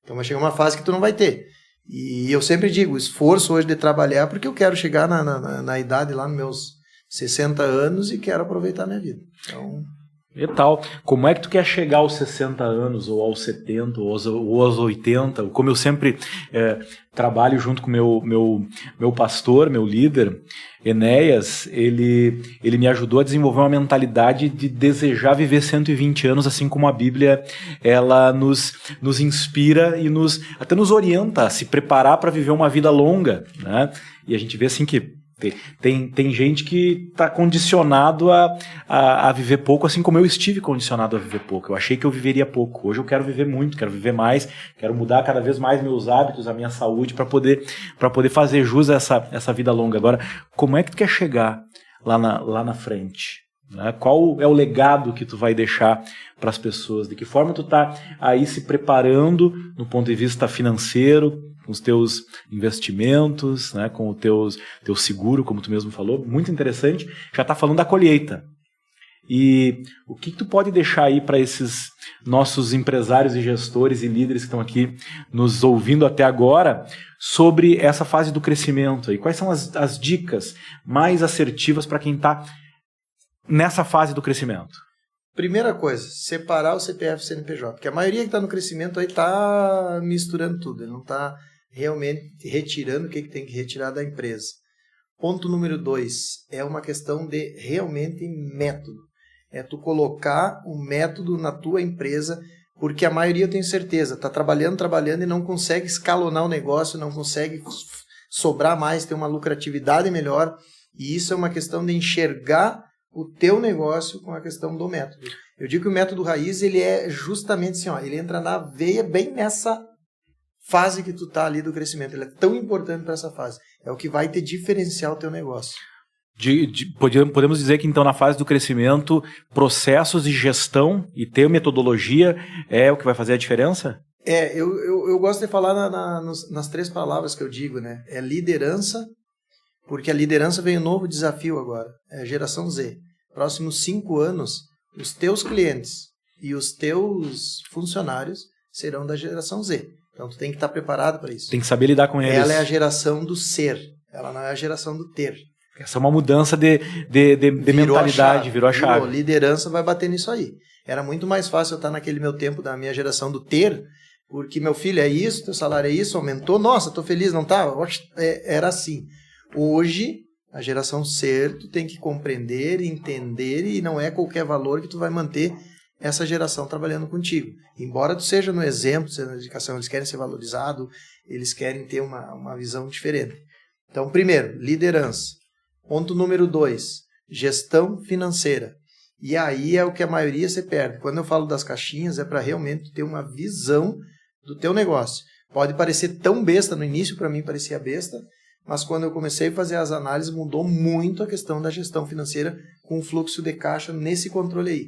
Então vai chegar uma fase que tu não vai ter. E eu sempre digo, esforço hoje de trabalhar, porque eu quero chegar na idade lá nos meus 60 anos e quero aproveitar a minha vida. Então... E tal. Como é que tu quer chegar aos 60 anos, ou aos 70, ou aos 80? Como eu sempre trabalho junto com meu pastor, meu líder, Enéas, ele me ajudou a desenvolver uma mentalidade de desejar viver 120 anos, assim como a Bíblia ela nos inspira e até nos orienta a se preparar para viver uma vida longa, né? E a gente vê assim que tem gente que está condicionado a viver pouco, assim como eu estive condicionado a viver pouco. Eu achei que eu viveria pouco. Hoje eu quero viver muito, quero viver mais, quero mudar cada vez mais meus hábitos, a minha saúde, para poder fazer jus a essa vida longa. Agora, como é que tu quer chegar lá na frente? Né? Qual é o legado que tu vai deixar para as pessoas? De que forma tu está aí se preparando no ponto de vista financeiro, com os teus investimentos, né, com o teu seguro, como tu mesmo falou, muito interessante. Já está falando da colheita. E o que tu pode deixar aí para esses nossos empresários e gestores e líderes que estão aqui nos ouvindo até agora sobre essa fase do crescimento? E quais são as dicas mais assertivas para quem está nessa fase do crescimento? Primeira coisa, separar o CPF e o CNPJ, porque a maioria que está no crescimento aí está misturando tudo, ele não está realmente retirando o que tem que retirar da empresa. Ponto número 2, é uma questão de realmente método. É tu colocar um método na tua empresa, porque a maioria, eu tenho certeza, está trabalhando e não consegue escalonar o negócio, não consegue sobrar mais, ter uma lucratividade melhor, e isso é uma questão de enxergar o teu negócio com a questão do método. Eu digo que o método raiz, ele é justamente assim, ó, ele entra na veia bem nessa fase que tu tá ali do crescimento. Ele é tão importante para essa fase. É o que vai te diferenciar o teu negócio. Podemos dizer que, então, na fase do crescimento, processos de gestão e ter metodologia é o que vai fazer a diferença? Eu gosto de falar nas 3 palavras que eu digo, né? É liderança, porque a liderança vem um novo desafio agora. É a geração Z. Próximos 5 anos, os teus clientes e os teus funcionários serão da geração Z. Então, tu tem que estar preparado para isso. Tem que saber lidar com eles. Ela é a geração do ser. Ela não é a geração do ter. Essa é uma mudança de mentalidade, virou a chave. Liderança vai bater nisso aí. Era muito mais fácil eu estar naquele meu tempo da minha geração do ter, porque meu filho é isso, teu salário é isso, aumentou, nossa, estou feliz, não tá? Era assim. Hoje, a geração ser, tu tem que compreender, entender, e não é qualquer valor que tu vai manter essa geração trabalhando contigo. Embora tu seja no exemplo, seja na educação, eles querem ser valorizados, eles querem ter uma visão diferente. Então, primeiro, liderança. Ponto número 2, gestão financeira. E aí é o que a maioria se perde. Quando eu falo das caixinhas, é para realmente ter uma visão do teu negócio. Pode parecer tão besta, no início para mim parecia besta, mas quando eu comecei a fazer as análises, mudou muito a questão da gestão financeira com o fluxo de caixa nesse controle aí.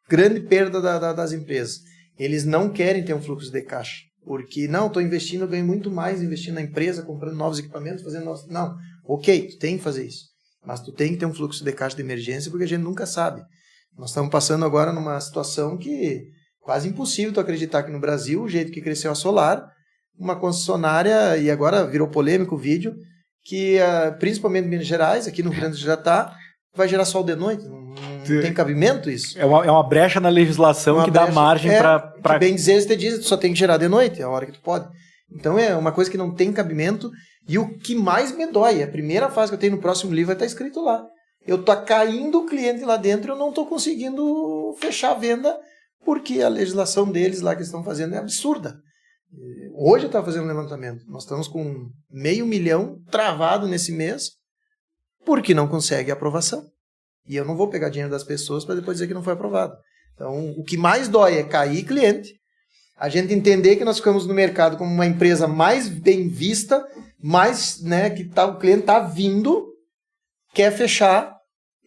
Grande perda das empresas. Eles não querem ter um fluxo de caixa. Porque, não, estou investindo, eu ganho muito mais investindo na empresa, comprando novos equipamentos, fazendo novos... Não, ok, tu tem que fazer isso. Mas tu tem que ter um fluxo de caixa de emergência, porque a gente nunca sabe. Nós estamos passando agora numa situação que quase impossível tu acreditar que no Brasil, o jeito que cresceu a Solar, uma concessionária, e agora virou polêmico o vídeo, que principalmente em Minas Gerais, aqui no Rio Grande do Sul já está, vai gerar sol de noite. Não tem cabimento isso? É uma brecha na legislação que dá margem para... Que bem dizer, você diz, tu só tem que gerar de noite, é a hora que tu pode. Então é uma coisa que não tem cabimento. E o que mais me dói, a primeira fase que eu tenho no próximo livro vai estar escrito lá. Eu tô caindo o cliente lá dentro e eu não estou conseguindo fechar a venda porque a legislação deles lá que estão fazendo é absurda. Hoje eu estava fazendo um levantamento. Nós estamos com 500 mil travado nesse mês porque não consegue aprovação. E eu não vou pegar dinheiro das pessoas para depois dizer que não foi aprovado. Então, o que mais dói é cair cliente, a gente entender que nós ficamos no mercado como uma empresa mais bem vista, mais, né, que o cliente está vindo, quer fechar,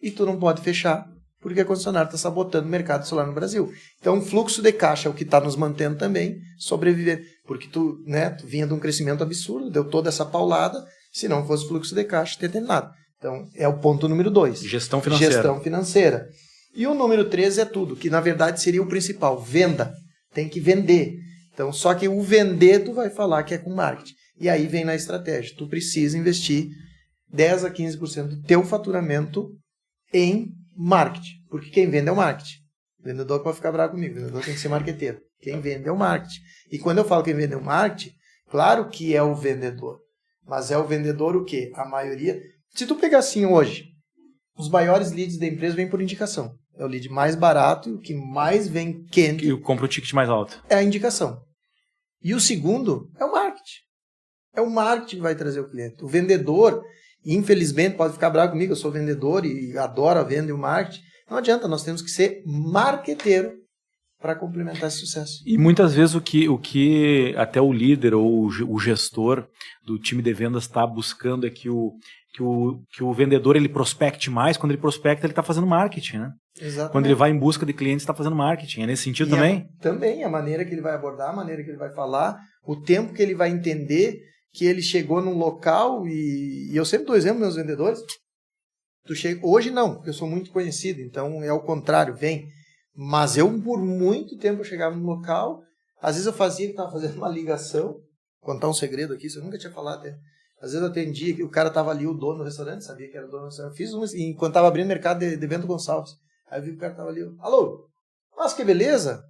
e tu não pode fechar, porque a concessionária está sabotando o mercado solar no Brasil. Então, o fluxo de caixa é o que está nos mantendo também sobrevivendo. Porque tu vinha de um crescimento absurdo, deu toda essa paulada, se não fosse fluxo de caixa, teria terminado. Então, é o ponto número 2. Gestão financeira. Gestão financeira. E o número 3 é tudo, que na verdade seria o principal, venda. Tem que vender. Então, só que o vender tu vai falar que é com marketing. E aí vem na estratégia. Tu precisa investir 10 a 15% do teu faturamento em marketing. Porque quem vende é o marketing. O vendedor pode ficar bravo comigo. O vendedor tem que ser marqueteiro. Quem vende é o marketing. E quando eu falo quem vende é o marketing, claro que é o vendedor. Mas é o vendedor o quê? A maioria... Se tu pegar assim hoje, os maiores leads da empresa vêm por indicação. É o lead mais barato e o que mais vem quente. Eu compro o ticket mais alto. É a indicação. E o segundo é o marketing. É o marketing que vai trazer o cliente. O vendedor, infelizmente, pode ficar bravo comigo, eu sou vendedor e adoro a venda e o marketing. Não adianta, nós temos que ser marqueteiro para complementar esse sucesso. E muitas vezes o que até o líder ou o gestor do time de vendas está buscando é que o vendedor ele prospecte mais. Quando ele prospecta, ele está fazendo marketing, né? Exatamente. Quando ele vai em busca de clientes, está fazendo marketing. É nesse sentido também? Também, a maneira que ele vai abordar, a maneira que ele vai falar, o tempo que ele vai entender que ele chegou num local e eu sempre dou exemplo meus vendedores. Hoje não, porque eu sou muito conhecido, então é o contrário, vem. Mas eu, por muito tempo, eu chegava no local, às vezes eu estava fazendo uma ligação, contar um segredo aqui, isso eu nunca tinha falado até. Às vezes eu atendia que o cara estava ali, o dono do restaurante, sabia que era o dono do restaurante. Eu fiz enquanto estava abrindo o mercado de Bento Gonçalves. Aí eu vi que o cara estava ali, alô, nossa, que beleza.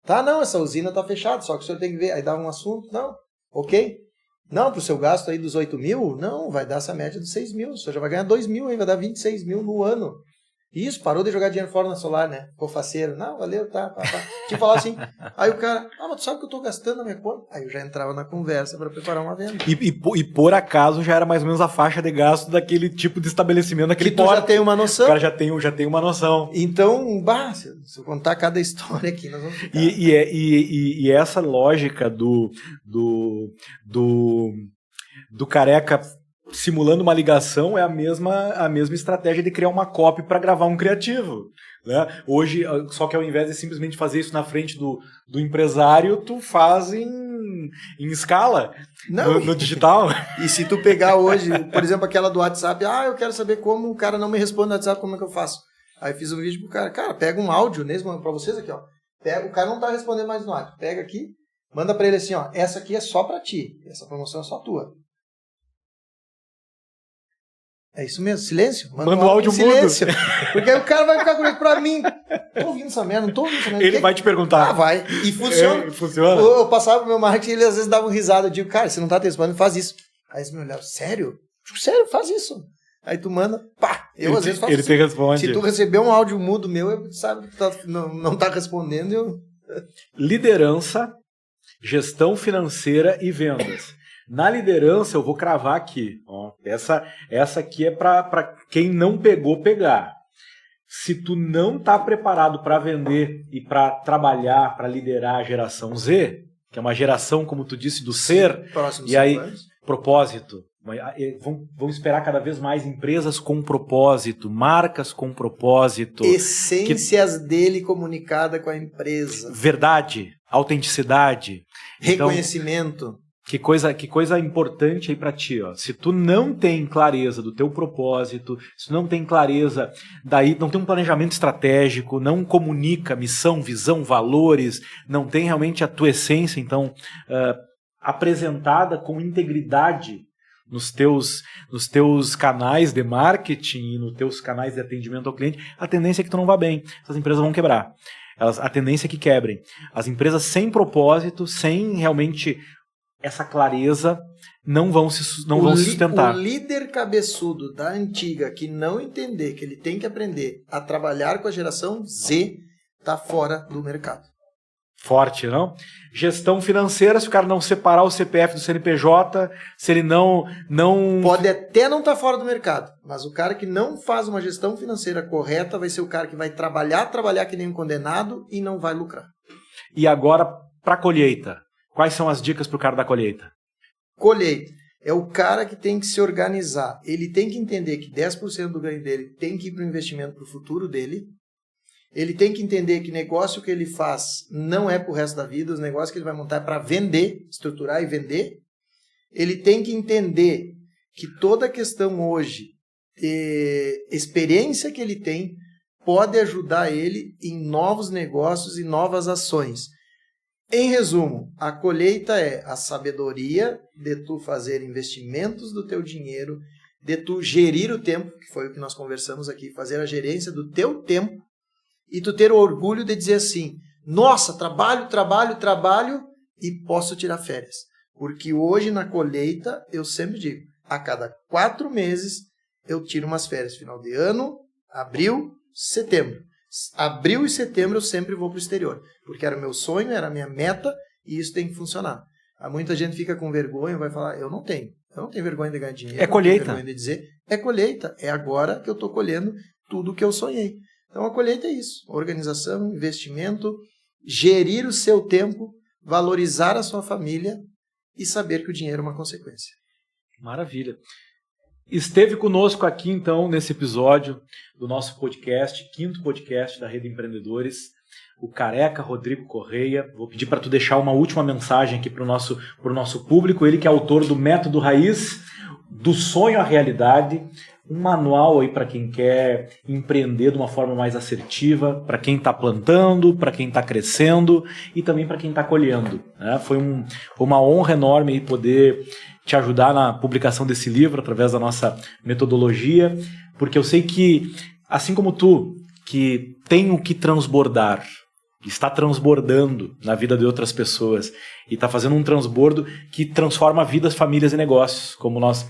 Tá, não, essa usina está fechada, só que o senhor tem que ver. Aí dava um assunto, não, ok. Não, para o seu gasto aí dos 8 mil, não, vai dar essa média dos 6 mil. O senhor já vai ganhar 2 mil aí, vai dar 26 mil no ano. Isso, parou de jogar dinheiro fora na solar, né? Ficou faceiro. Não, valeu, tá. Te falar assim. Aí o cara, mas tu sabe que eu tô gastando na minha conta? Aí eu já entrava na conversa para preparar uma venda. E por acaso já era mais ou menos a faixa de gasto daquele tipo de estabelecimento, daquele porte. Que tu já tem uma noção. O cara já tem uma noção. Então, se eu contar cada história aqui, nós vamos ficar. E essa lógica do careca simulando uma ligação é a mesma estratégia de criar uma copy para gravar um criativo, né? Hoje, só que ao invés de simplesmente fazer isso na frente do empresário, tu faz em escala, no digital. E se tu pegar hoje, por exemplo, aquela do WhatsApp, eu quero saber como o cara não me responde no WhatsApp, como é que eu faço? Aí fiz um vídeo pro cara, pega um áudio mesmo para vocês aqui, ó. O cara não tá respondendo mais no WhatsApp, pega aqui, manda para ele assim, ó, essa aqui é só para ti, essa promoção é só tua. É isso mesmo, silêncio. Manda o áudio silêncio. Porque aí o cara vai ficar com isso pra mim. Tô ouvindo essa merda, não tô ouvindo essa merda. Ele vai te perguntar. Vai. E funciona. Funciona. Eu passava pro meu marketing e ele às vezes dava uma risada. Eu digo, cara, você não tá te respondendo, faz isso. Aí eles me olhavam, sério? Sério, faz isso. Aí tu manda, pá. Às vezes faço ele assim. Te responde. Se tu receber um áudio mudo meu, eu sabe que não tá respondendo. Liderança, gestão financeira e vendas. Na liderança, eu vou cravar aqui. Ó, essa aqui é para quem não pegou, pegar. Se tu não está preparado para vender e para trabalhar, para liderar a geração Z, que é uma geração, como tu disse, do ser, próximos e aí, 5 anos. Propósito. Vão esperar cada vez mais empresas com propósito, marcas com propósito. Essências dele comunicada com a empresa. Verdade, autenticidade. Reconhecimento. Então, que coisa importante aí para ti, ó. Se tu não tem clareza do teu propósito, se tu não tem clareza daí, não tem um planejamento estratégico, não comunica missão, visão, valores, não tem realmente a tua essência, então, apresentada com integridade nos teus canais de marketing e nos teus canais de atendimento ao cliente, a tendência é que tu não vá bem. Essas empresas vão quebrar. A tendência é que quebrem. As empresas sem propósito, sem realmente essa clareza, não vão se sustentar. O líder cabeçudo da antiga que não entender que ele tem que aprender a trabalhar com a geração Z está fora do mercado. Forte, não? Gestão financeira, se o cara não separar o CPF do CNPJ, se ele não... Pode até não estar fora do mercado, mas o cara que não faz uma gestão financeira correta vai ser o cara que vai trabalhar que nem um condenado e não vai lucrar. E agora, para colheita. Quais são as dicas para o cara da colheita? Colheita. É o cara que tem que se organizar. Ele tem que entender que 10% do ganho dele tem que ir para o investimento para o futuro dele. Ele tem que entender que negócio que ele faz não é para o resto da vida. Os negócios que ele vai montar é para vender, estruturar e vender. Ele tem que entender que toda a questão hoje, experiência que ele tem, pode ajudar ele em novos negócios e novas ações. Em resumo, a colheita é a sabedoria de tu fazer investimentos do teu dinheiro, de tu gerir o tempo, que foi o que nós conversamos aqui, fazer a gerência do teu tempo, e tu ter o orgulho de dizer assim, nossa, trabalho e posso tirar férias. Porque hoje na colheita, eu sempre digo, a cada 4 meses eu tiro umas férias. Final de ano, abril, setembro. Abril e setembro eu sempre vou para o exterior. Porque era o meu sonho, era a minha meta e isso tem que funcionar. Muita gente fica com vergonha, vai falar, eu não tenho vergonha de ganhar dinheiro. É colheita. Não tenho vergonha de dizer, é colheita. É agora que eu estou colhendo tudo o que eu sonhei. Então a colheita é isso, organização, investimento, gerir o seu tempo, valorizar a sua família e saber que o dinheiro é uma consequência. Maravilha. Esteve conosco aqui então nesse episódio do nosso podcast, 5º podcast da Rede Empreendedores, o Careca Rodrigo Correia. Vou pedir para tu deixar uma última mensagem aqui para o nosso público, ele que é autor do Método Raiz, do sonho à realidade, um manual aí para quem quer empreender de uma forma mais assertiva, para quem está plantando, para quem está crescendo e também para quem está colhendo, né? Foi uma honra enorme aí poder te ajudar na publicação desse livro através da nossa metodologia, porque eu sei que, assim como tu, que tem o que transbordar, está transbordando na vida de outras pessoas e está fazendo um transbordo que transforma vidas, famílias e negócios, como nós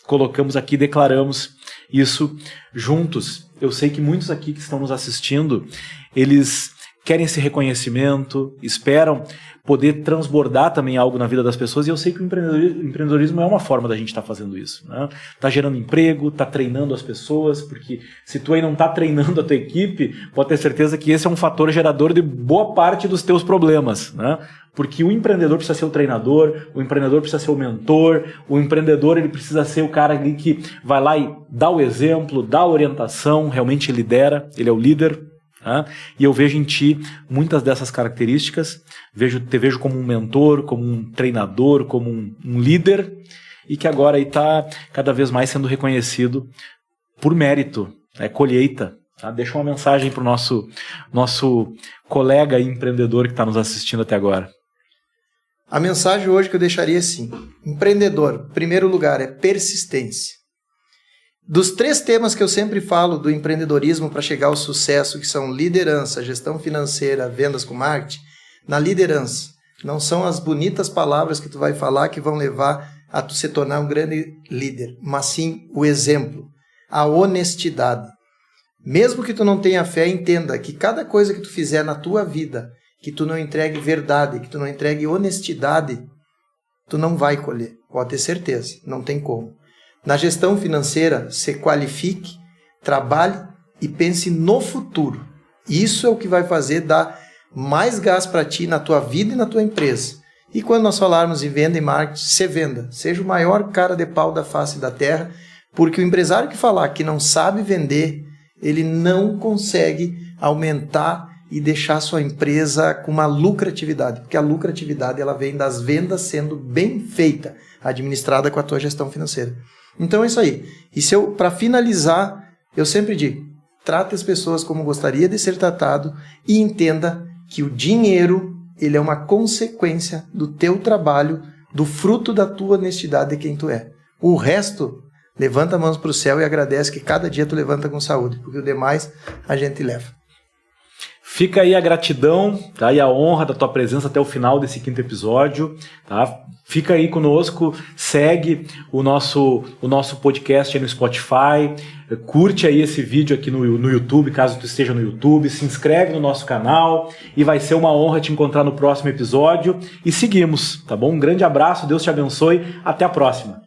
colocamos aqui, declaramos isso juntos. Eu sei que muitos aqui que estão nos assistindo, eles querem esse reconhecimento, esperam poder transbordar também algo na vida das pessoas, e eu sei que o empreendedorismo é uma forma da gente estar fazendo isso, né? Tá gerando emprego, tá treinando as pessoas, porque se tu aí não tá treinando a tua equipe, pode ter certeza que esse é um fator gerador de boa parte dos teus problemas, né? Porque o empreendedor precisa ser o treinador, o empreendedor precisa ser o mentor, o empreendedor ele precisa ser o cara ali que vai lá e dá o exemplo, dá a orientação, realmente lidera, ele é o líder. E eu vejo em ti muitas dessas características, te vejo como um mentor, como um treinador, como um líder, e que agora está cada vez mais sendo reconhecido por mérito, colheita. Tá? Deixa uma mensagem para o nosso colega empreendedor que está nos assistindo até agora. A mensagem hoje que eu deixaria é assim, empreendedor, em primeiro lugar, é persistência. Dos 3 temas que eu sempre falo do empreendedorismo para chegar ao sucesso, que são liderança, gestão financeira, vendas com marketing, na liderança, não são as bonitas palavras que tu vai falar que vão levar a tu se tornar um grande líder, mas sim o exemplo, a honestidade. Mesmo que tu não tenha fé, entenda que cada coisa que tu fizer na tua vida, que tu não entregue verdade, que tu não entregue honestidade, tu não vai colher, pode ter certeza, não tem como. Na gestão financeira, se qualifique, trabalhe e pense no futuro. Isso é o que vai fazer dar mais gás para ti na tua vida e na tua empresa. E quando nós falarmos em venda e marketing, se venda. Seja o maior cara de pau da face da terra, porque o empresário que falar que não sabe vender, ele não consegue aumentar e deixar sua empresa com uma lucratividade. Porque a lucratividade ela vem das vendas sendo bem feita, administrada com a tua gestão financeira. Então é isso aí. E para finalizar, eu sempre digo, trate as pessoas como gostaria de ser tratado e entenda que o dinheiro ele é uma consequência do teu trabalho, do fruto da tua honestidade de quem tu é. O resto, levanta a mão para o céu e agradece que cada dia tu levanta com saúde, porque o demais a gente leva. Fica aí a gratidão, tá? E a honra da tua presença até o final desse 5º episódio, tá? Fica aí conosco, segue o nosso podcast aí no Spotify, curte aí esse vídeo aqui no YouTube, caso tu esteja no YouTube, se inscreve no nosso canal e vai ser uma honra te encontrar no próximo episódio. E seguimos, tá bom? Um grande abraço, Deus te abençoe, até a próxima.